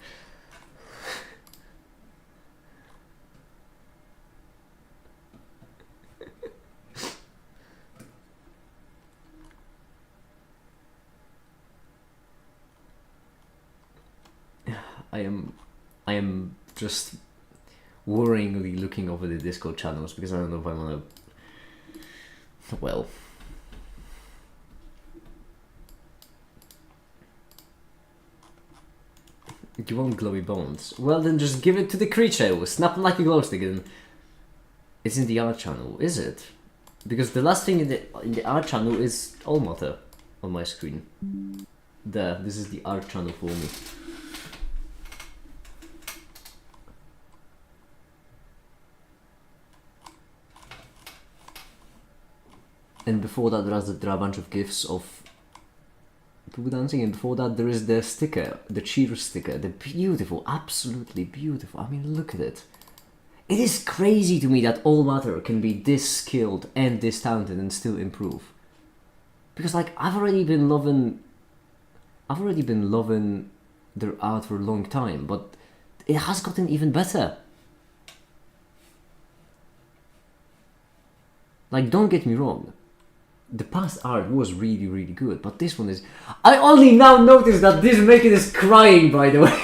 S1: I am just worryingly looking over the Discord channels because I don't know if I wanna. Well. You want glowy bones? Well then just give it to the creature. Snap like a glow stick and it's in the art channel, is it? Because the last thing in the art channel is all matter on my screen. There, this is the art channel for me. And before that there are a bunch of gifs of people dancing, and before that there is the sticker, the cheer sticker, the beautiful, absolutely beautiful. I mean, look at it. It is crazy to me that all matter can be this skilled and this talented and still improve. Because like I've already been loving their art for a long time, but it has gotten even better. Like, don't get me wrong. The past art was really, really good, but this one is... I only now noticed that this Maker is crying, by the way.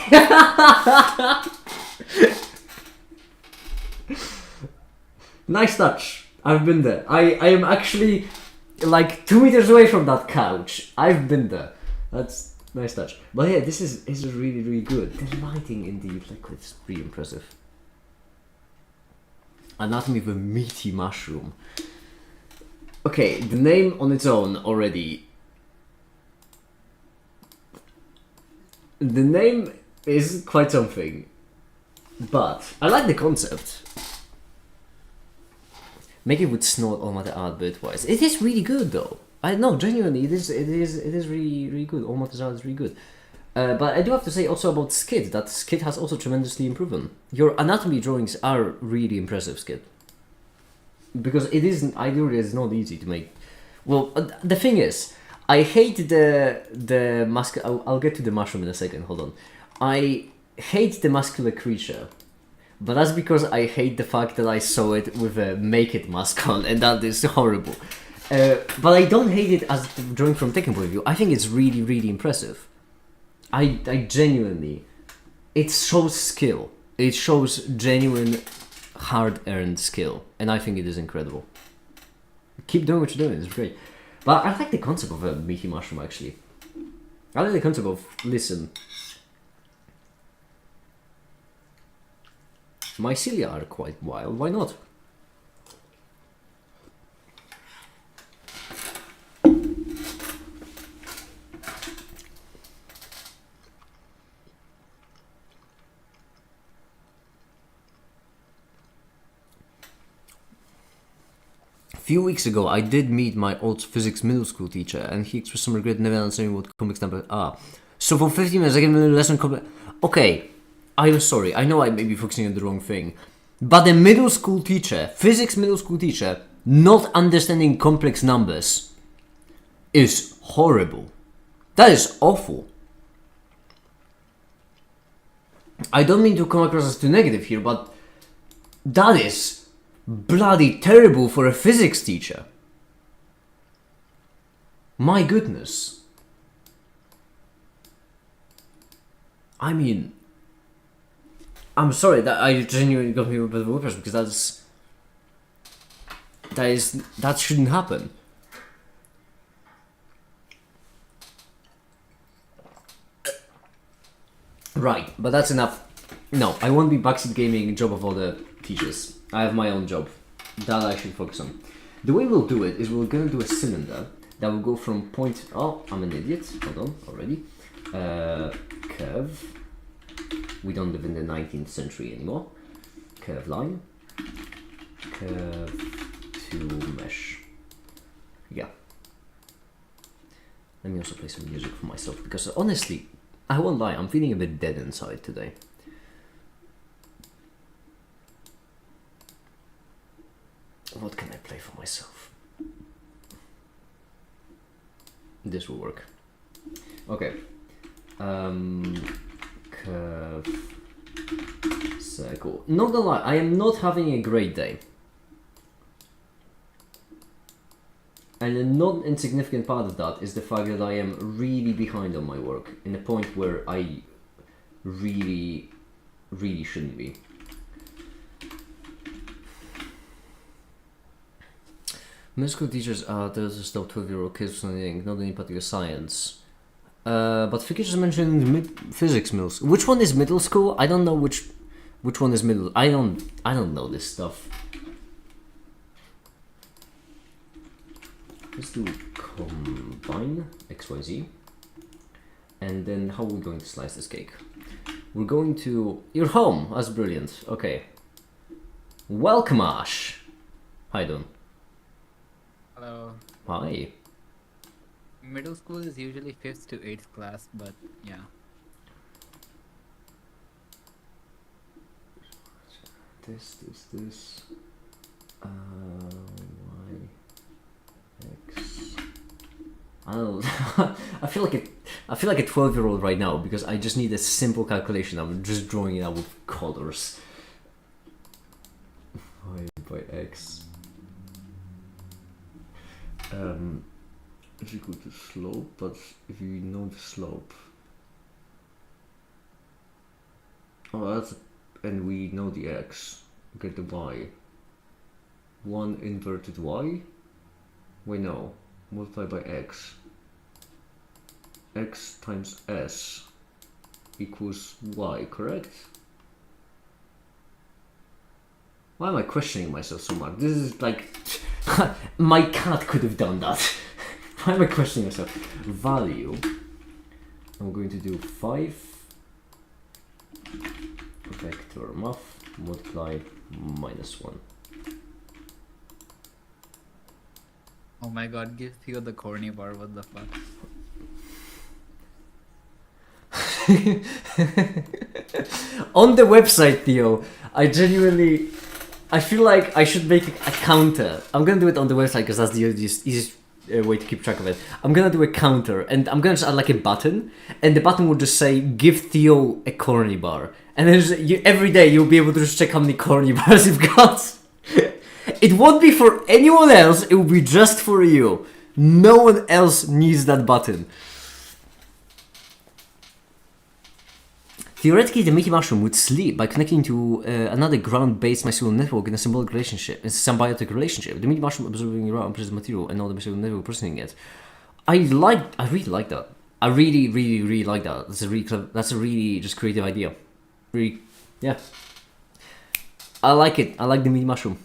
S1: Nice touch. I've been there. I am actually like 2 meters away from that couch. I've been there. That's nice touch. But yeah, this is really, really good. The lighting in the liquid is pretty impressive. Anatomy of a meaty mushroom. Okay, the name on its own already. The name is quite something, but I like the concept. Make it would snort all matter art bitwise. It is really good though. I know, genuinely, it is really, really good. All matter art is really good. But I do have to say also about Skid that Skid has also tremendously improved. Your anatomy drawings are really impressive, Skid. Because it isn't, I agree, it's not easy to make. Well, the thing is, I hate the muscular. I'll get to the mushroom in a second. Hold on. I hate the muscular creature, but that's because I hate the fact that I saw it with a make it mask on, and that is horrible. But I don't hate it as the drawing from Tekken point of view. I think it's really, really impressive. I genuinely, it shows skill. It shows genuine, hard-earned skill, and I think it is incredible. Keep doing what you're doing, it's great. But I like the concept of a meaty mushroom, actually. I like the concept of, listen, my cilia are quite wild, why not? A few weeks ago, I did meet my old physics middle school teacher, and he expressed some regret never answering what comics numbers are. So for 15 minutes, I gave him a lesson. Okay, I'm sorry. I know I may be focusing on the wrong thing, but a middle school teacher, physics middle school teacher, not understanding complex numbers is horrible. That is awful. I don't mean to come across as too negative here, but that is bloody terrible for a physics teacher. My goodness. I mean, I'm sorry that I genuinely got me a bit of a whiplash because that shouldn't happen. Right, but that's enough. No, I won't be backseat gaming job of all the teachers. I have my own job that I should focus on. The way we'll do it is we're gonna do a cylinder that will go from point. Oh, I'm an idiot. Hold on, already. Curve. We don't live in the 19th century anymore. Curve line. Curve to mesh. Yeah. Let me also play some music for myself because honestly, I won't lie, I'm feeling a bit dead inside today. What can I play for myself? This will work. Okay. Curve. Circle. Not gonna lie, I am not having a great day. And a not insignificant part of that is the fact that I am really behind on my work, in a point where I really shouldn't be. Middle school teachers are those who stop 12-year-old kids from studying, not any particular science. But Fiki just mentioned physics middle school. Which one is middle school? I don't know which one is middle. I don't know this stuff. Let's do combine XYZ. And then how are we going to slice this cake? We're going to... You're home! That's brilliant. Okay. Welcome, Ash! How you doing?
S2: Hello.
S1: Hi.
S2: Middle school is usually 5th to 8th class, but yeah.
S1: This. Y. X. I don't know. I feel like a 12-year-old right now because I just need a simple calculation. I'm just drawing it out with colors. Y by X. Is equal to slope, but if you know the slope. Oh, that's and we know the X. Get the Y. 1 inverted Y. Wait, no. Multiply by X. X times S equals Y, correct? Why am I questioning myself so much? This is like... my cat could have done that. Why am I questioning myself? Value. I'm going to do 5 vector math multiply -1.
S2: Oh my god, give Theo the corny bar, what the fuck?
S1: On the website, Theo, I feel like I should make a counter. I'm gonna do it on the website because that's the easiest way to keep track of it. I'm gonna do a counter and I'm gonna just add like a button, and the button will just say give Theo a corny bar, and then every day you'll be able to just check how many corny bars you've got. It won't be for anyone else, it will be just for you. No one else needs that button. Theoretically, the Mickey Mushroom would sleep by connecting to another ground-based mycelial network in a symbiotic relationship. The Mickey Mushroom absorbing raw unprocessed material and all the mycelial network processing it. I really like that. I really like that. That's a really just creative idea. Really, yeah. I like it. I like the Mickey Mushroom.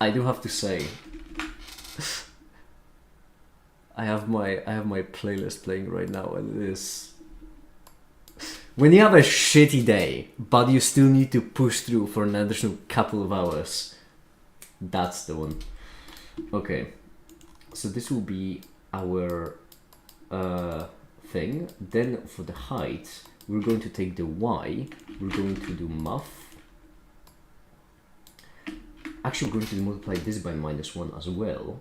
S1: I do have to say, I have my playlist playing right now, and it is when you have a shitty day, but you still need to push through for an additional couple of hours. That's the one. Okay, so this will be our thing. Then for the height, we're going to take the Y. We're going to do muff. Actually, we're going to multiply this by -1 as well.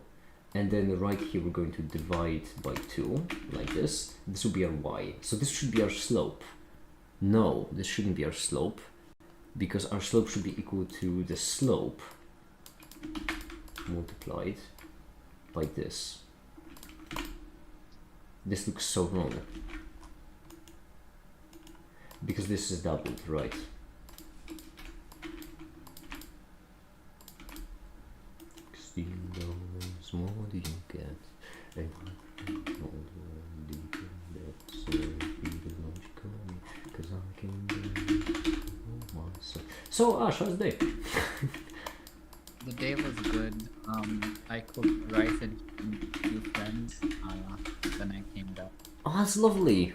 S1: And then right here we're going to divide by 2, like this. This will be our Y. So this should be our slope. No, this shouldn't be our slope, because our slope should be equal to the slope multiplied by this. This looks so wrong. Because this is doubled, right? $16, what do you get? So Ash, how's the day?
S2: The day was good. I cooked rice and a few friends. Then I came down.
S1: Oh, that's lovely.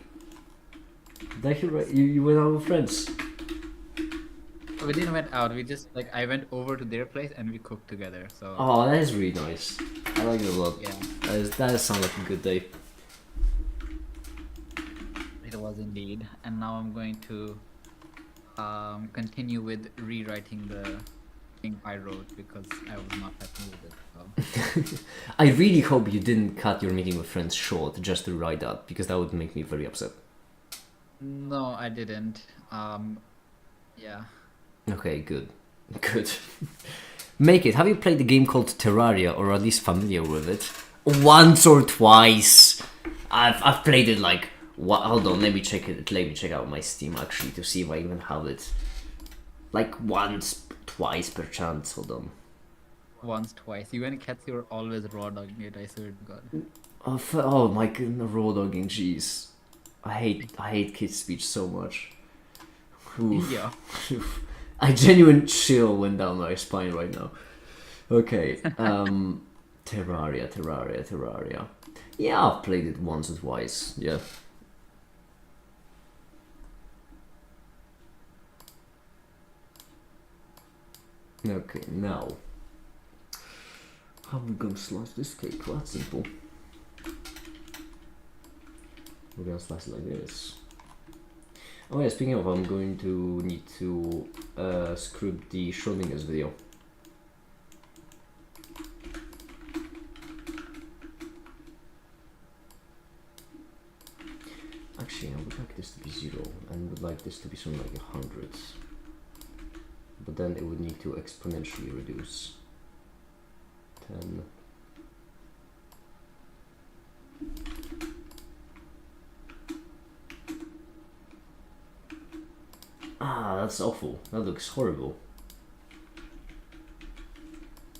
S1: Did I hear right? You went out with friends?
S2: We didn't went out. We just I went over to their place and we cooked together. So
S1: Oh, that is really nice. I like it a lot.
S2: yeah,
S1: That sounds like a good day.
S2: it was indeed. And now I'm going to continue with rewriting the thing I wrote because I was not happy with it. So.
S1: I really hope you didn't cut your meeting with friends short just to write that, because that would make me very upset.
S2: No, I didn't. Yeah.
S1: Okay, good. Good. Make it. Have you played the game called Terraria, or at least familiar with it? Once or twice. I've played it like what? Hold on, let me check it. Let me check out my Steam actually to see if I even have it. Like once, twice per chance. Hold on.
S2: Once, twice. You and cats, you're always raw dogging it. I swear to God.
S1: Oh my goodness, raw dogging. Jeez, I hate kids speech so much. Oof.
S2: Yeah.
S1: A genuine chill went down my spine right now. Okay, Terraria. Yeah, I've played it once or twice. Yeah. Okay, now how are we gonna slice this cake? Well, that's simple. We're gonna slice it like this. Oh yeah, speaking of, I'm going to need to script the Schrodinger's video. Actually, I would like this to be 0 and would like this to be something like 100. But then it would need to exponentially reduce. 10. Ah, that's awful. That looks horrible.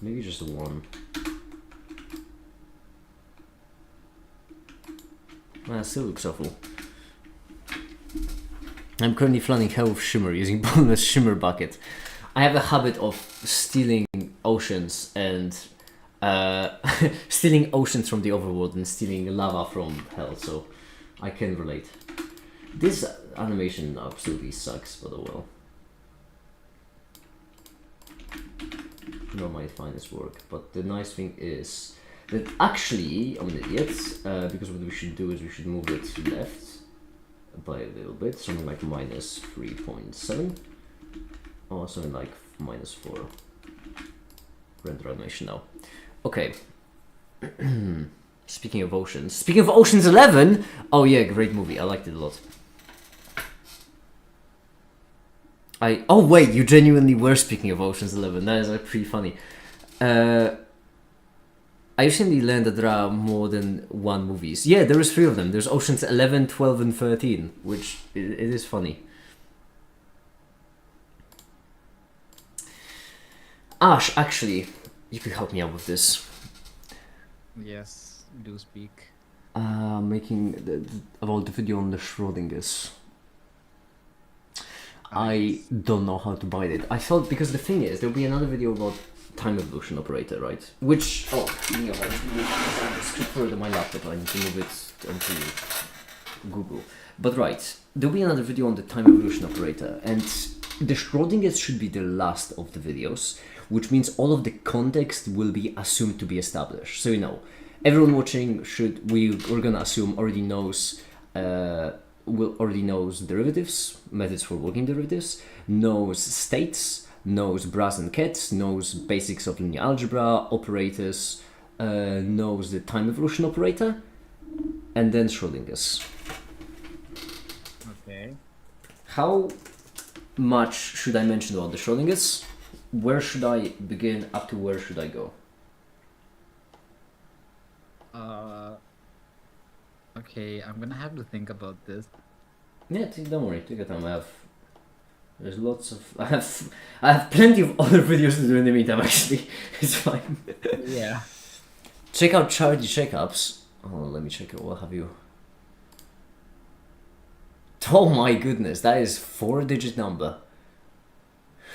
S1: Maybe just a 1. Ah, it still looks awful. I'm currently flooding hell with shimmer using boneless shimmer bucket. I have a habit of stealing oceans and stealing oceans from the overworld and stealing lava from hell, so I can relate. This animation absolutely sucks, but oh well. Nor might find this work, but the nice thing is that actually I'm an idiot, because what we should do is we should move it left by a little bit, something like minus 3.7 or something like minus 4. Render animation now. Okay. Speaking of Ocean's 11. Oh yeah, great movie. I liked it a lot. Oh wait, you genuinely were speaking of Ocean's 11. That is like pretty funny. I recently learned that there are more than one movies. Yeah, there is 3 of them. There's Ocean's 11, 12, and 13, which it is funny. Ash, actually, you could help me out with this.
S2: Yes, do speak.
S1: Making about the video on the Schrodinger's. I don't know how to buy it. I thought, because the thing is, there'll be another video about time evolution operator, right? Which, I need to skip further my laptop. I need to move it onto Google. But right, there'll be another video on the time evolution operator, and the Schrodinger's should be the last of the videos, which means all of the context will be assumed to be established. So everyone watching we're gonna assume already knows derivatives, methods for working derivatives, knows states, knows brass and cats, knows basics of linear algebra, operators, knows the time evolution operator, and then Schrodinger's.
S2: Okay.
S1: how much should I mention about the Schrodinger's? Where should I begin? Up to where should I go?
S2: Okay, I'm gonna have to think about this.
S1: Yeah, don't worry, take your time. There's lots of. I have plenty of other videos to do in the meantime. Actually, it's fine.
S2: Yeah.
S1: Check out charity checkups. Oh, let me check it. What have you? Oh my goodness, that is 4-digit number.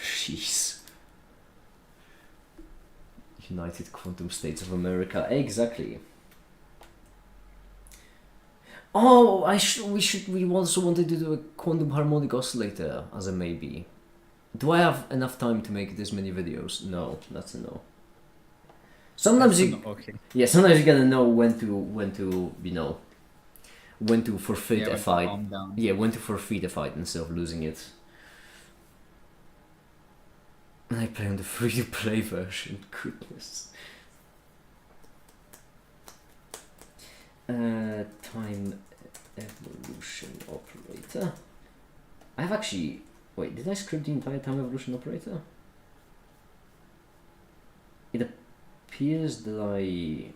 S1: Jeez. United Quantum States of America. Exactly. Oh, we also wanted to do a quantum harmonic oscillator as a maybe. Do I have enough time to make this many videos? No, that's a no. Sometimes
S2: Okay.
S1: yeah, sometimes you gotta know when to when to forfeit a fight.
S2: Calm down.
S1: Yeah, when to forfeit a fight instead of losing it. And I play on the free-to-play version. Goodness. Time evolution operator. I've actually... Wait, did I script the entire time evolution operator? It appears that I...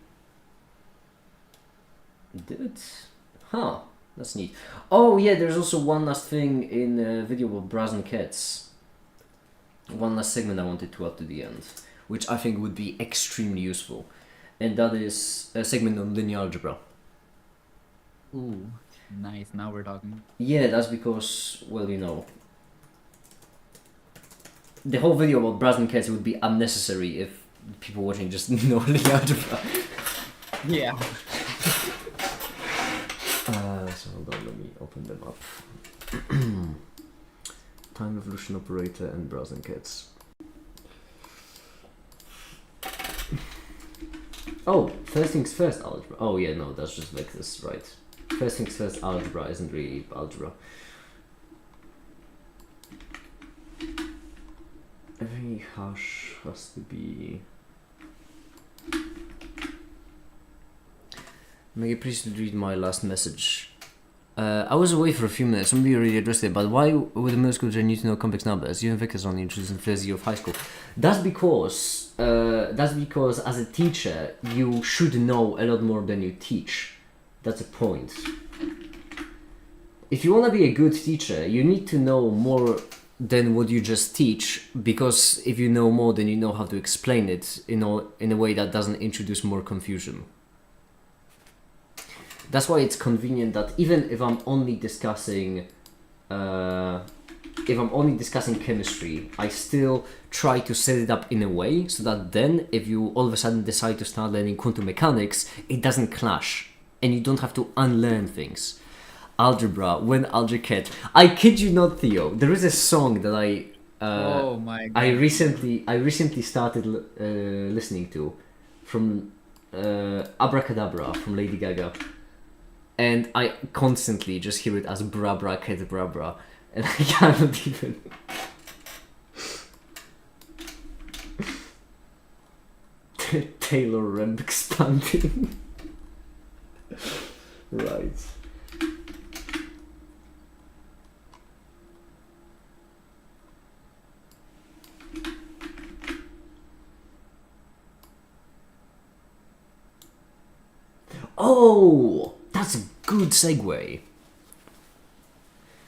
S1: did it? Huh, that's neat. Oh yeah, there's also one last thing in a video about bras and cats. One last segment I wanted to add to the end, which I think would be extremely useful. And that is a segment on linear algebra.
S2: Ooh, nice. Now we're talking.
S1: Yeah, that's because, well, you know, the whole video about bras and cats would be unnecessary if people watching just know linear algebra.
S2: Yeah.
S1: So hold on, let me open them up. Time evolution operator and bras and cats. Oh, first things first algebra. Oh yeah, no, that's just vectors, right. First things first algebra isn't really algebra. Every hash has to be... May you please read my last message. I was away for a few minutes. Somebody already addressed it, but why would a middle school need to know complex numbers? You and vectors only introduced in first year of high school. That's because as a teacher you should know a lot more than you teach. That's a point. If you want to be a good teacher, you need to know more than what you just teach, because if you know more, then you know how to explain it in a way that doesn't introduce more confusion. That's why it's convenient that even if I'm only discussing chemistry, I still try to set it up in a way so that then if you all of a sudden decide to start learning quantum mechanics, it doesn't clash and you don't have to unlearn things. Algebra, when algebra. I kid you not, Theo. There is a song that
S2: Oh my god.
S1: I recently started listening to from Abracadabra from Lady Gaga. And I constantly just hear it as bra bra ket bra bra, and I cannot even. Taylor ramp expanding. Right. Oh, that's a good segue.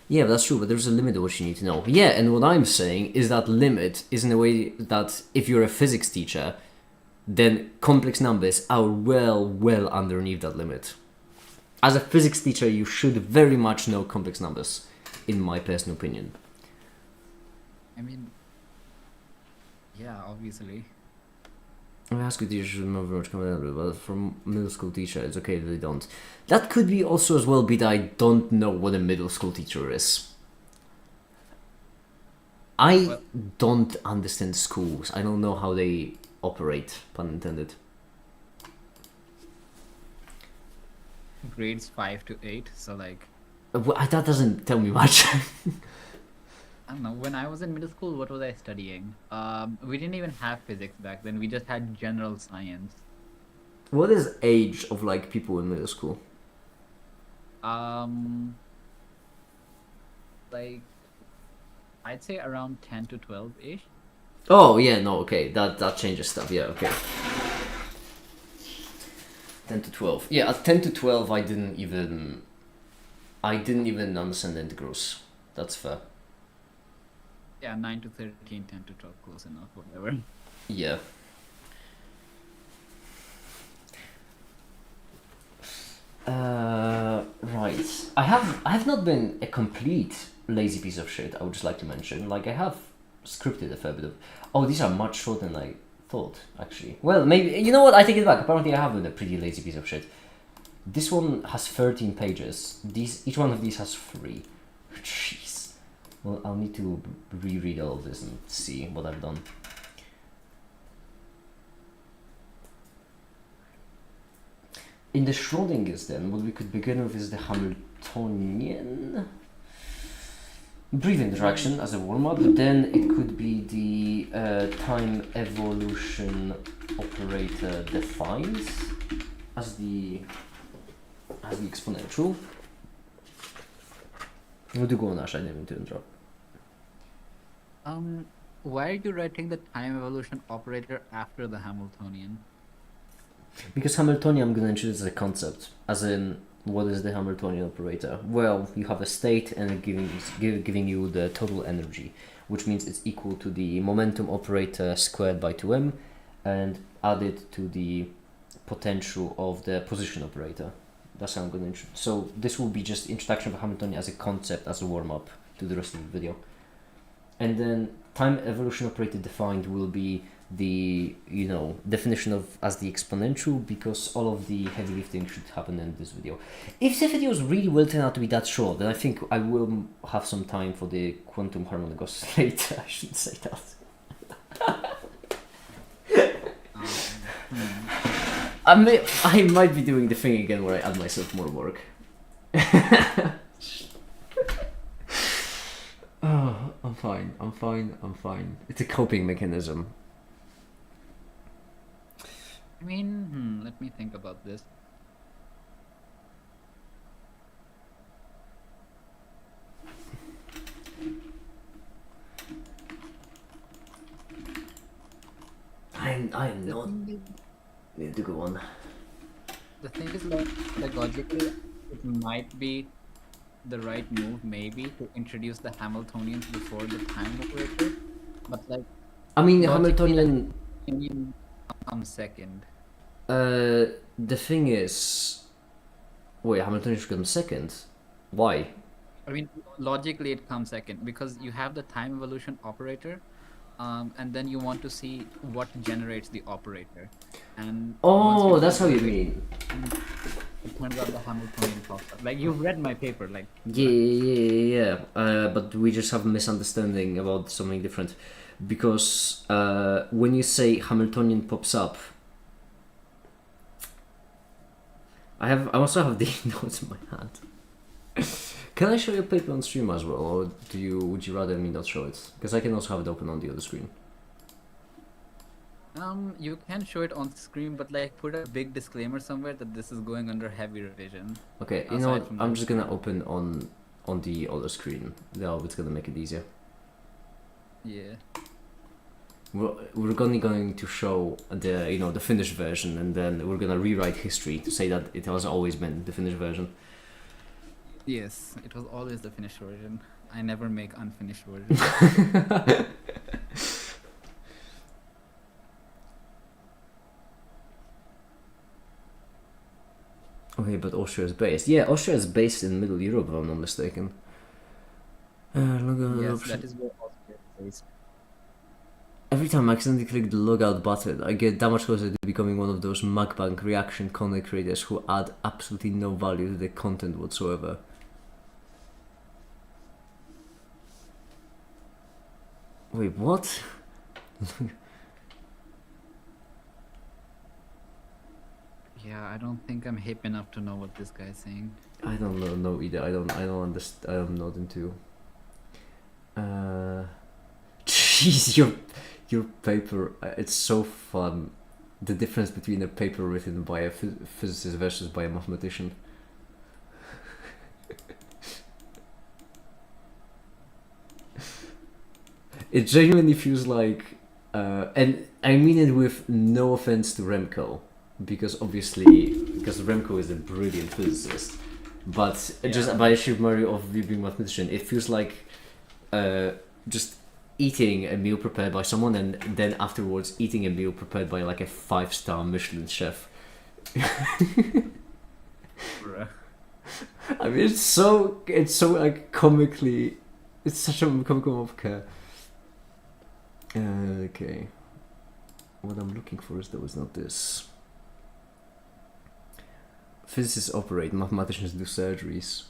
S1: Yeah, that's true, but there's a limit to what you need to know. Yeah, and what I'm saying is that limit is in a way that if you're a physics teacher, then complex numbers are well underneath that limit. As a physics teacher, you should very much know complex numbers, in my personal opinion.
S2: I mean, yeah, obviously.
S1: I high school teachers should know very much complex numbers, but from middle school teacher, it's okay if they don't. That could be also as well be that I don't know what a middle school teacher is. I don't understand schools. I don't know how they operate, pun intended.
S2: Grades 5 to 8, so like...
S1: That doesn't tell me much.
S2: I don't know, when I was in middle school, what was I studying? We didn't even have physics back then, we just had general science.
S1: What is age of like people in middle school?
S2: Like I'd say around 10 to 12 ish.
S1: Oh yeah, no, okay, that changes stuff. Yeah, okay. 10 to 12. Yeah, at 10 to 12, I didn't even understand the integrals. That's fair.
S2: Yeah, 9 to 13, 10 to 12, close enough, whatever.
S1: Yeah. Right. I have not been a complete lazy piece of shit. I would just like to mention, like I have scripted a fair bit of. Oh, these are much shorter than I thought. Actually, well, maybe you know what? I take it back. Apparently, I have been a pretty lazy piece of shit. This one has 13 pages. Each one of these has 3. Jeez. Well, I'll need to reread all of this and see what I've done. In the Schrodinger's then, what we could begin with is the Hamiltonian brief interaction as a warm-up, then it could be the time evolution operator defined as the exponential. What do you go on, Ash? I didn't mean to interrupt.
S2: Why are you writing the time evolution operator after the Hamiltonian?
S1: Because Hamiltonian I'm going to introduce as a concept, as in, what is the Hamiltonian operator? Well, you have a state and it giving you the total energy, which means it's equal to the momentum operator squared by 2m and added to the potential of the position operator. That's how I'm going to introduce. So this will be just introduction of Hamiltonian as a concept, as a warm-up to the rest of the video. And then time evolution operator defined will be the definition of as the exponential, because all of the heavy lifting should happen in this video. If the videos really will turn out to be that short, then I think I will have some time for the quantum harmonic oscillator. I shouldn't say that. I might be doing the thing again where I add myself more work. Oh, I'm fine. It's a coping mechanism.
S2: I mean, let me think about this.
S1: I am not. Need to go on.
S2: The thing is, like logically, it might be the right move, maybe, to introduce the Hamiltonians before the time operator, but like.
S1: I mean,
S2: logically,
S1: Hamiltonian.
S2: Comes second.
S1: The thing is, wait, Hamiltonian should come second. Why?
S2: I mean, logically, it comes second because you have the time evolution operator. And then you want to see what generates the operator. And
S1: oh, that's how you mean.
S2: It turns out the Hamiltonian pops up. Like, you've read my paper, like.
S1: Yeah. But we just have a misunderstanding about something different, because when you say Hamiltonian pops up, I also have the notes in my hand. Can I show your paper on stream as well, or would you rather me not show it? Because I can also have it open on the other screen.
S2: You can show it on screen, but like put a big disclaimer somewhere that this is going under heavy revision.
S1: Okay, you know what? I'm just gonna open on the other screen. No, it's gonna make it easier.
S2: Yeah.
S1: We're only going to show the finished version, and then we're gonna rewrite history to say that it has always been the finished version.
S2: Yes, it was always the finished version. I never make unfinished versions.
S1: Okay, but Austria is based. Yeah, Austria is based in Middle Europe, if I'm not mistaken.
S2: Yes, that is where Austria is based.
S1: Every time I accidentally click the logout button, I get that much closer to becoming one of those mukbang reaction content creators who add absolutely no value to the content whatsoever. Wait, what?
S2: Yeah, I don't think I'm hip enough to know what this guy's saying.
S1: I don't know either. I don't understand. I'm not into. Jeez, your paper. It's so fun. The difference between a paper written by a physicist versus by a mathematician. It genuinely feels like, and I mean it with no offense to Remco, because Remco is a brilliant physicist, but just by sheer merit of you being a mathematician, it feels like just eating a meal prepared by someone and then afterwards eating a meal prepared by like a 5-star Michelin chef.
S2: Bruh.
S1: I mean, it's so like comically, it's such a comical of care. Okay, what I'm looking for is not this. Physicists operate, mathematicians do surgeries.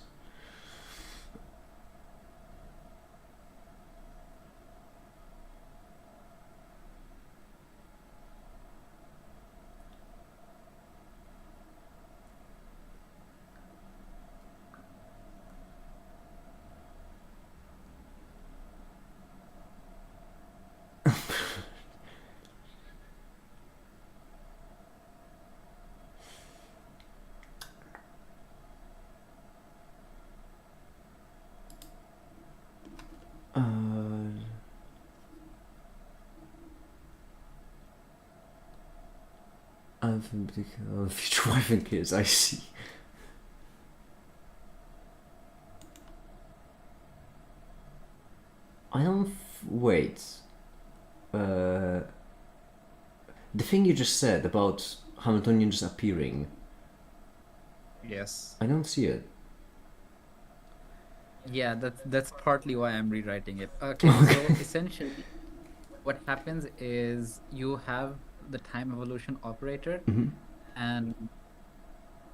S1: Future wife and kids, I see. I don't. Wait. The thing you just said about Hamiltonian just appearing.
S2: Yes.
S1: I don't see it.
S2: Yeah, that's partly why I'm rewriting it. Okay, so essentially, what happens is you have the time evolution operator, and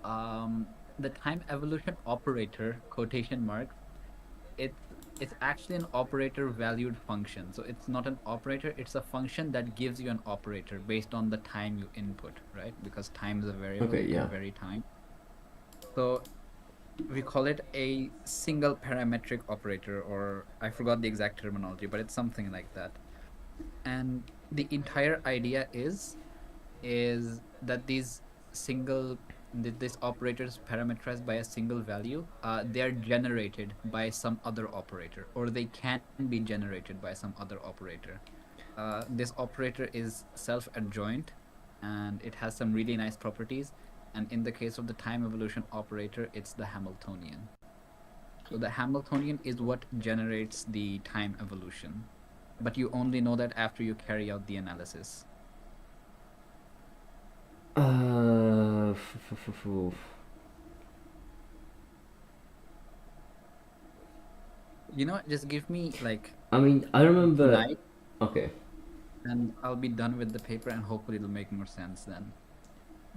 S2: the time evolution operator quotation marks. It's actually an operator valued function. So it's not an operator; it's a function that gives you an operator based on the time you input, right? Because time is a variable.
S1: Okay,
S2: you
S1: yeah.
S2: can vary time. So we call it a single parametric operator, or I forgot the exact terminology, but it's something like that. And the entire idea is that these operators parameterized by a single value, they are generated by some other operator, or they can be generated by some other operator. This operator is self-adjoint, and it has some really nice properties. And in the case of the time evolution operator, it's the Hamiltonian. So the Hamiltonian is what generates the time evolution, but you only know that after you carry out the analysis. You know, just give me like
S1: I mean, I remember.
S2: tonight,
S1: Okay.
S2: and I'll be done with the paper, and hopefully it'll make more sense then.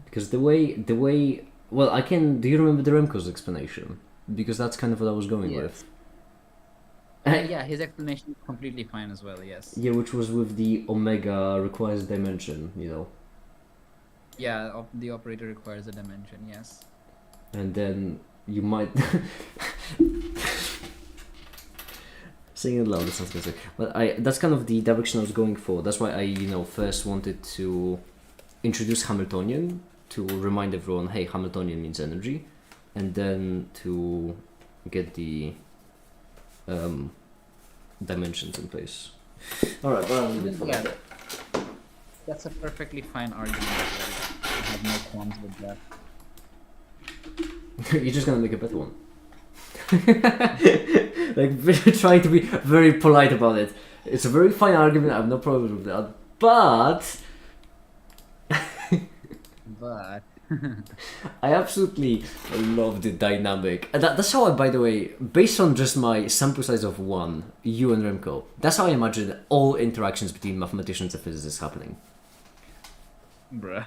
S1: Because the way, well, I can. Do you remember the Remco's explanation? Because that's kind of what I was going with.
S2: Yeah, his explanation is completely fine as well. Yes.
S1: Yeah, which was with the omega requires dimension, you know.
S2: Yeah, the operator requires a dimension. Yes.
S1: And then you might. Saying it loud, it sounds crazy. But that's kind of the direction I was going for. That's why I first wanted to introduce Hamiltonian to remind everyone, hey, Hamiltonian means energy, and then to get the dimensions in place. All right, but I'll leave it for
S2: Yeah,
S1: that.
S2: that's a perfectly fine argument as well. I have no qualms with that.
S1: You're just gonna make a better one. Like trying to be very polite about it. It's a very fine argument. I have no problem with that, but I absolutely love the dynamic. And that's how I, by the way, based on just my sample size of 1, you and Remco, that's how I imagine all interactions between mathematicians and physicists happening.
S2: Bruh.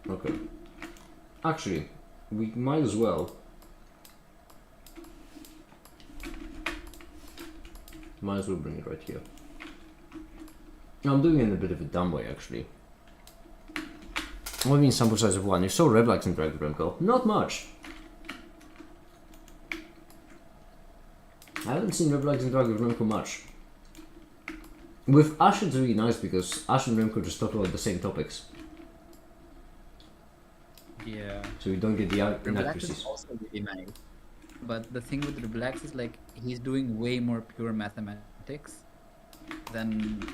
S1: Okay. Actually, we might as well. Might as well bring it right here. I'm doing it in a bit of a dumb way, actually. What do you mean sample size of 1? You're so relaxed and drag Remco. Not much. I haven't seen Reblax interact with Remco much. With Ash it's really nice because Ash and Remco just talk about the same topics.
S2: Yeah.
S1: So you don't get the
S2: Reblax is
S1: inaccuracies.
S2: also really nice. But the thing with Reblax is like he's doing way more pure mathematics than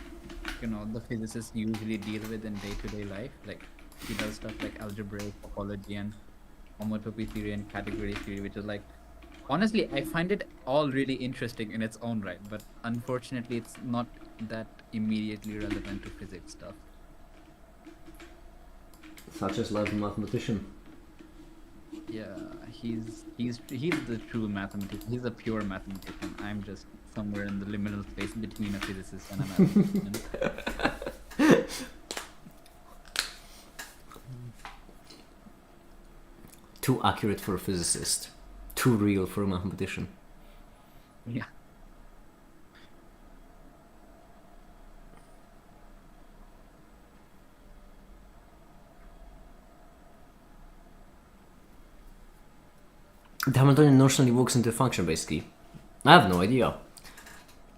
S2: the physicists usually deal with in day-to-day life. Like he does stuff like algebraic topology and homotopy theory and category theory, which is like honestly I find it all really interesting in its own right, but unfortunately it's not that immediately relevant to physics stuff.
S1: Such as life of a mathematician.
S2: Yeah, he's the true mathematician. He's a pure mathematician. I'm just somewhere in the liminal space between a physicist and a mathematician.
S1: Too accurate for a physicist. Too real for a mathematician.
S2: Yeah.
S1: The Hamiltonian notionally walks into a function, basically. I have no idea.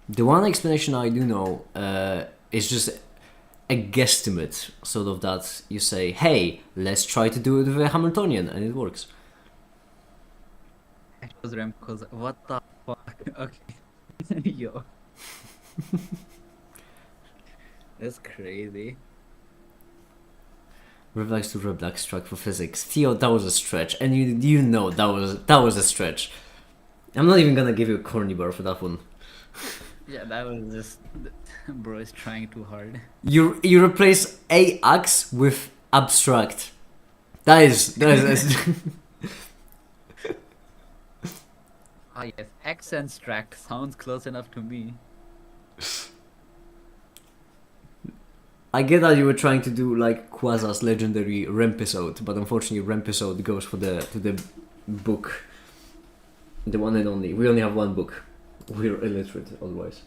S1: The one explanation I do know is just a guesstimate, sort of that you say, hey, let's try to do it with a Hamiltonian, and it works.
S2: It was Remco's. What the fuck? Okay. Yo. That's crazy.
S1: Reblax to Reblax strike for physics. Theo, that was a stretch, and you know that was a stretch. I'm not even gonna give you a corny bar for that one.
S2: Yeah, that was just bro is trying too hard.
S1: You replace AX with abstract. That is
S2: Ah yes, X and Stract sounds close enough to me.
S1: I get that you were trying to do like Quasar's legendary Rempisode, but unfortunately Rempisode goes for the book. The one and only. We only have one book. We're illiterate otherwise.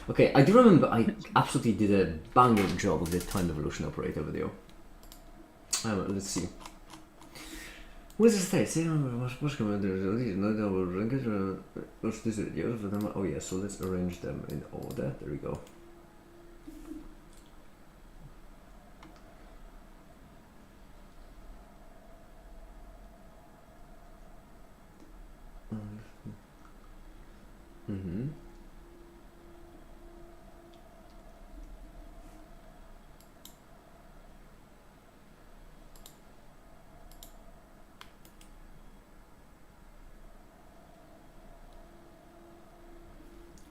S1: Okay, I do remember I absolutely did a banging job of the time evolution operator video. Let's see. What does it say? Oh yeah, so let's arrange them in order. There we go. Mm-hmm.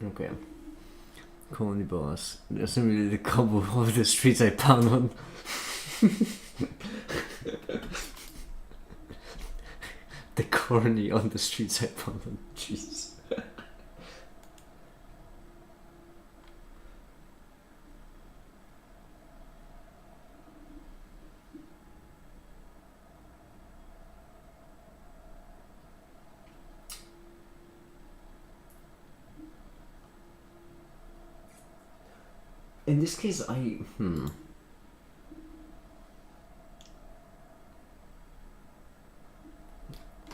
S1: Okay. Corny boss. That's not really the combo of the streets I pound on. The corny on the streets I pound on. Jeez. In this case,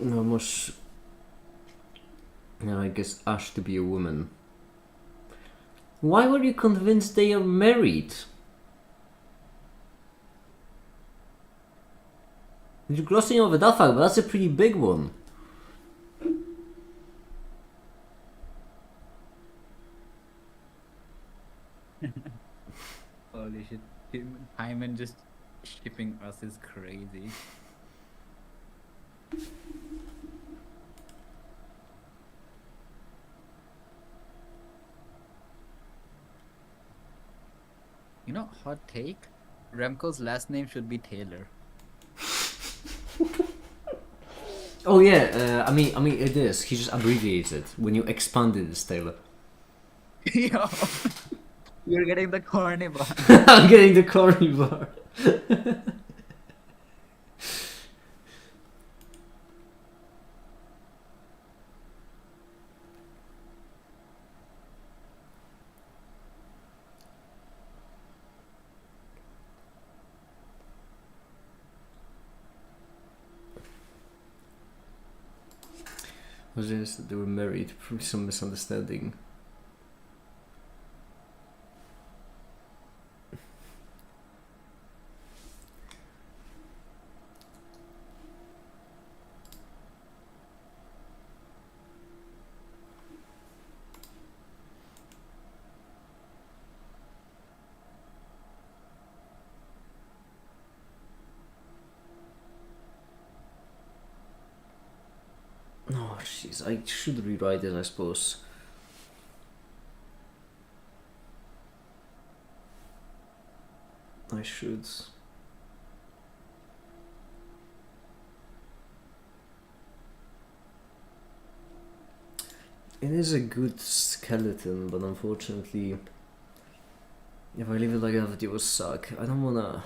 S1: No, much. I guess Ash to be a woman. Why were you convinced they are married? You're glossing over that fact, but that's a pretty big one.
S2: Holy shit. Hyman just shipping us is crazy. Hot take. Remco's last name should be Taylor.
S1: Oh yeah, I mean it is. He just abbreviates it. When you expand it, it's Taylor.
S2: Yo, you're getting the corny bar.
S1: I'm getting the corny bar. Was just that they were married through some misunderstanding. Oh, jeez, I should rewrite it, I suppose. I should. It is a good skeleton, but unfortunately, if I leave it like that, it will suck. I don't wanna.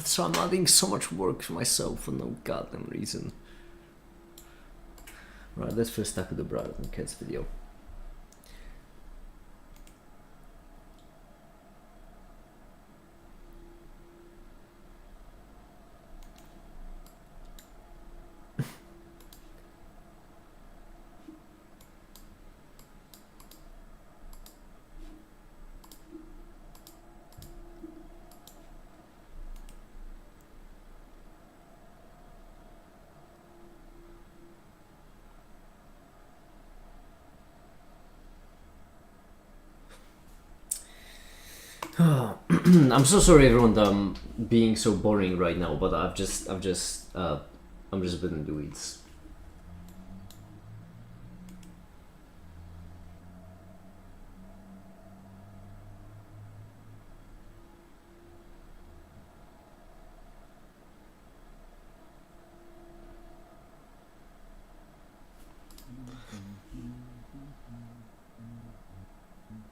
S1: So I'm adding so much work to myself for no goddamn reason. Right, let's first tackle the Brad and Kids video. I'm so sorry, everyone. That I'm being so boring right now, but I'm just a bit in the weeds.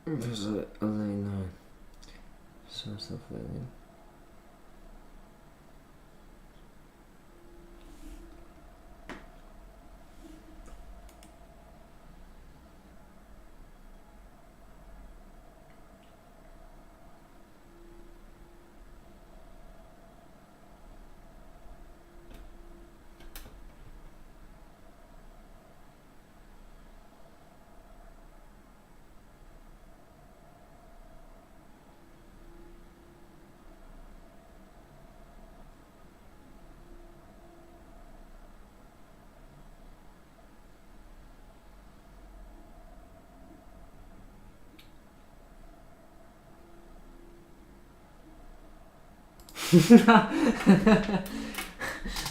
S1: There's a line. Some stuff like that.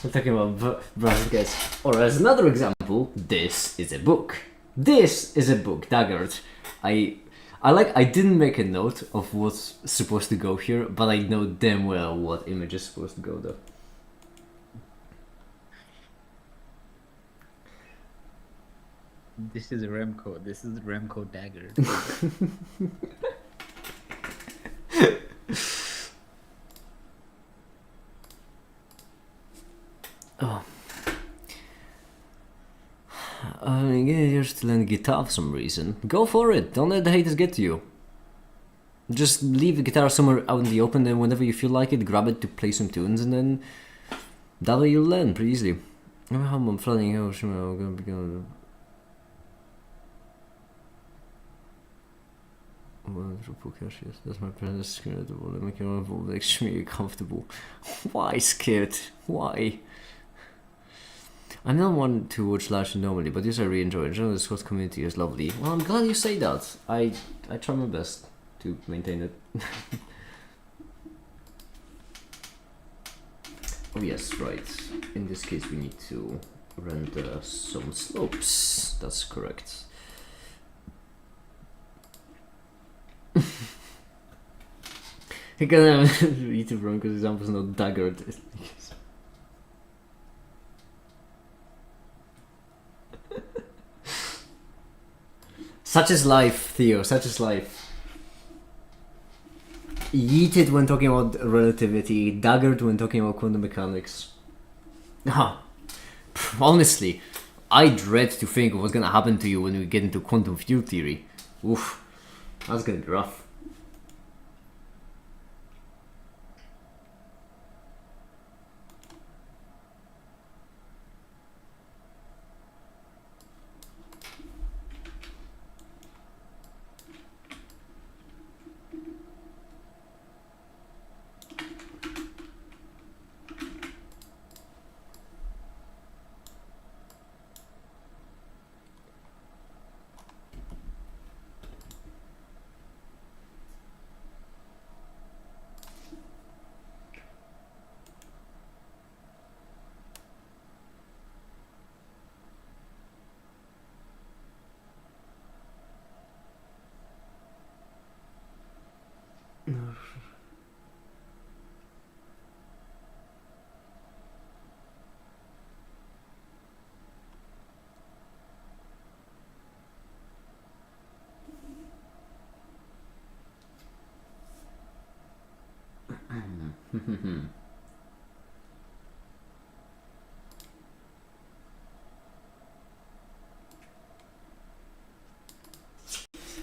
S1: I'm talking about Brazil guys. Or as another example, this is a book. This is a book, Daggard. I didn't make a note of what's supposed to go here, but I know damn well what image is supposed to go though.
S2: This is Remco. This is Remco Dagger.
S1: Oh. You're still in guitar for some reason. Go for it. Don't let the haters get to you. Just leave the guitar somewhere out in the open, and whenever you feel like it, grab it to play some tunes, and then that way you'll learn pretty easily. I'm flooding out. I'm gonna begin. That's my presence screen at the wall. Make your own extremely comfortable. Why scared? Why? I'm not one to watch live stream normally, but this I really enjoy. In general, the Scots community is lovely. Well, I'm glad you say that. I try my best to maintain it. Oh yes, right. In this case, we need to render some slopes. That's correct. I can have YouTube run because examples not dagger. Such is life, Theo. Such is life. Yeeted when talking about relativity, daggered when talking about quantum mechanics. Honestly, I dread to think of what's gonna happen to you when we get into quantum field theory. Oof, that's gonna be rough.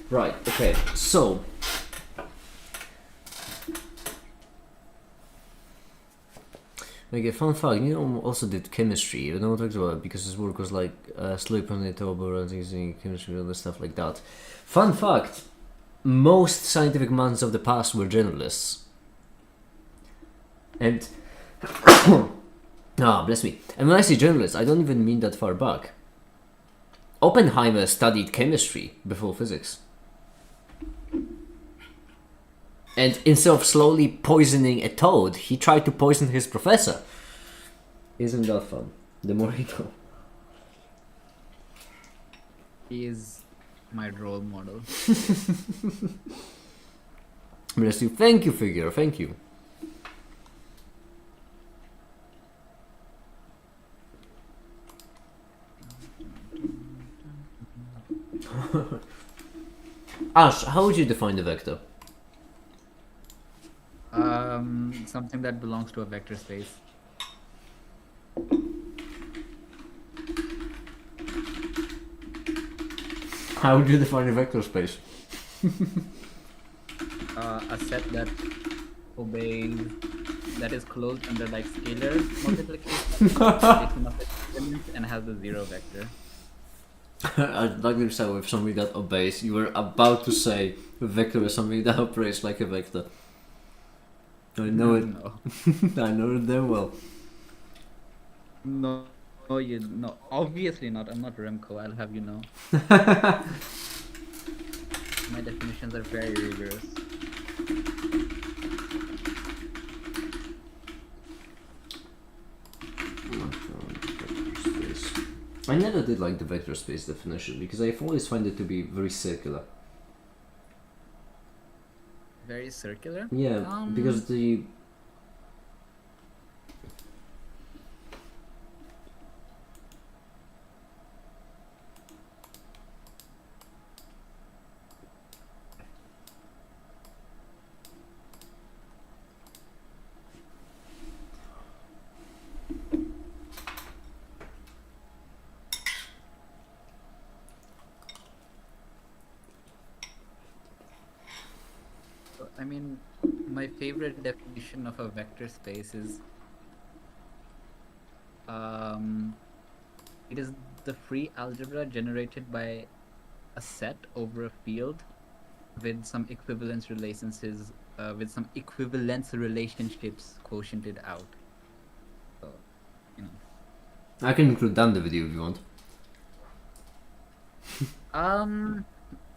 S1: Right, okay, so like a fun fact, Nino also did chemistry. I don't know what talks about it because his work was like sleep on the turbo and using chemistry and other stuff like that. Fun fact, most scientific minds of the past were journalists. And bless me. And when I say journalists, I don't even mean that far back. Oppenheimer studied chemistry before physics. And instead of slowly poisoning a toad, he tried to poison his professor. Isn't that fun? The more you know.
S2: He is my role model.
S1: Bless you. Thank you, figure. Thank you. Ash, how would you define the vector?
S2: Something that belongs to a vector space.
S1: How would you define a vector space?
S2: A set that obeys, that is closed under like scalar multiplication and has the zero vector.
S1: I'd like to say with something that obeys. You were about to say a vector is something that operates like a vector. I know it.
S2: No.
S1: I know it damn well.
S2: No, no, obviously not. I'm not Remco. I'll have you know. My definitions are very rigorous.
S1: I never did like the vector space definition because I've always found it to be very circular.
S2: Very circular?
S1: Yeah, because the...
S2: I mean, my favorite definition of a vector space is it is the free algebra generated by a set over a field with some equivalence relationships quotiented out. So, you know.
S1: I can include that in the video if you want.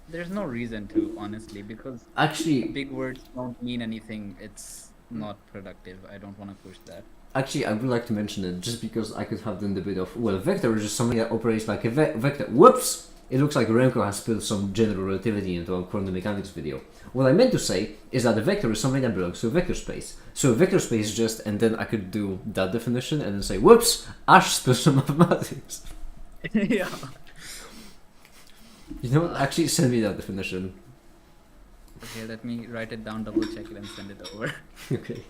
S2: There's no reason to, honestly, because
S1: Actually,
S2: big words don't mean anything. It's not productive. I don't want to push that.
S1: I would like to mention it just because I could have done the bit of, well, vector is just something that operates like a vector. Whoops! It looks like Remco has spilled some general relativity into our quantum mechanics video. What I meant to say is that a vector is something that belongs to a vector space. So a vector space is just, and then I could do that definition and then say, whoops! Ash spilled some mathematics.
S2: Yeah.
S1: You know what? Actually, send me that definition.
S2: Okay, let me write it down, double check it, and send it over.
S1: Okay.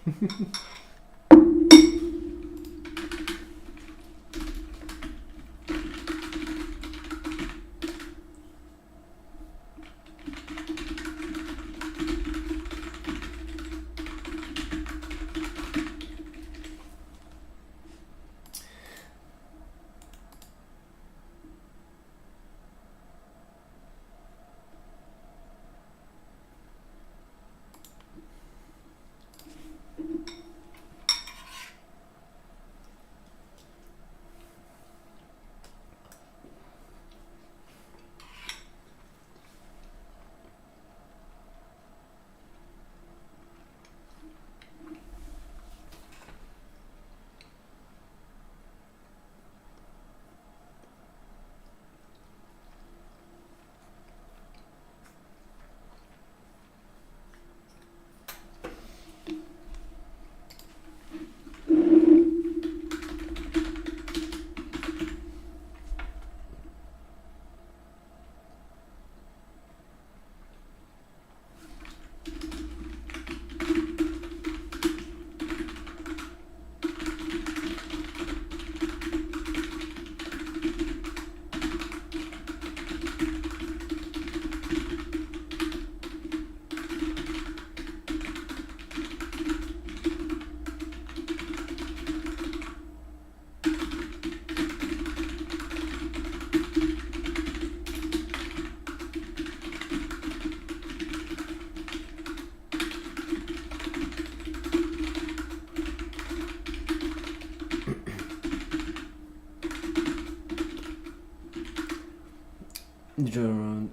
S1: And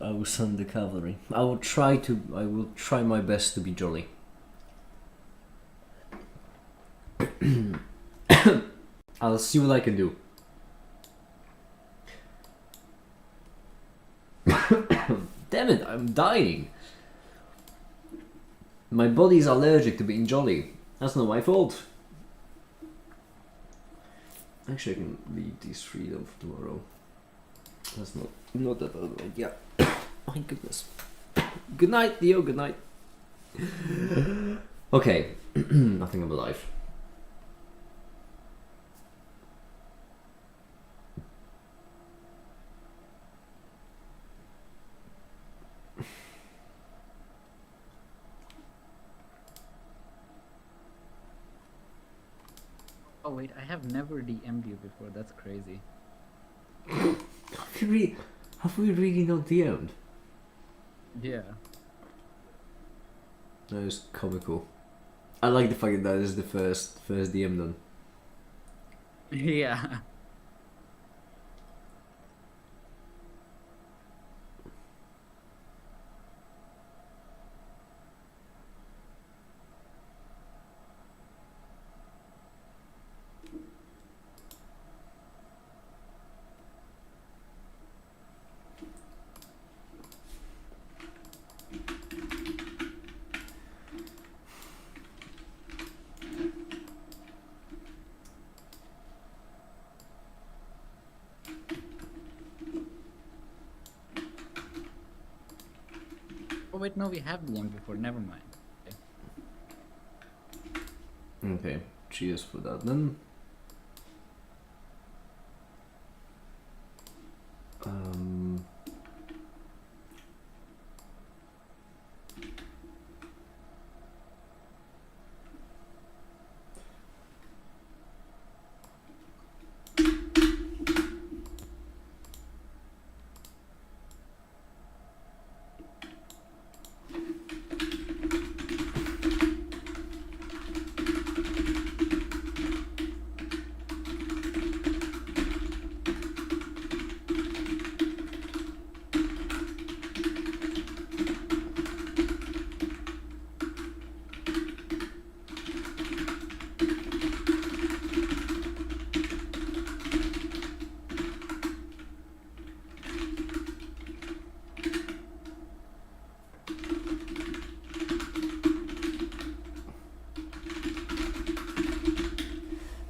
S1: I will send the cavalry. I will try my best to be jolly. I'll see what I can do. Damn it, I'm dying. My body's allergic to being jolly. That's not my fault. Actually, I can leave these three though for tomorrow. That's not that bad of an idea. My goodness. Good night, Theo. Good night. Okay, I think I'm alive.
S2: Oh wait, I have never DM'd you before. That's crazy.
S1: Have we really not DM'd?
S2: Yeah.
S1: That is comical. I like the fact that is the first DM done.
S2: Yeah. Oh wait, no, we have DM'd before. Never mind.
S1: Okay, cheers for that then.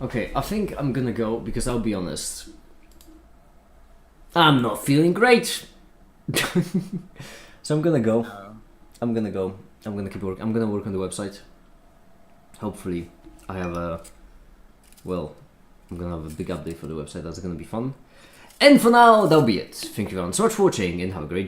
S1: Okay, I think I'm gonna go because I'll be honest. I'm not feeling great. So I'm gonna go. I'm gonna go. I'm gonna keep working. I'm gonna work on the website. Hopefully, I have a. Well, I'm gonna have a big update for the website. That's gonna be fun. And for now, that'll be it. Thank you very much for watching and have a great day.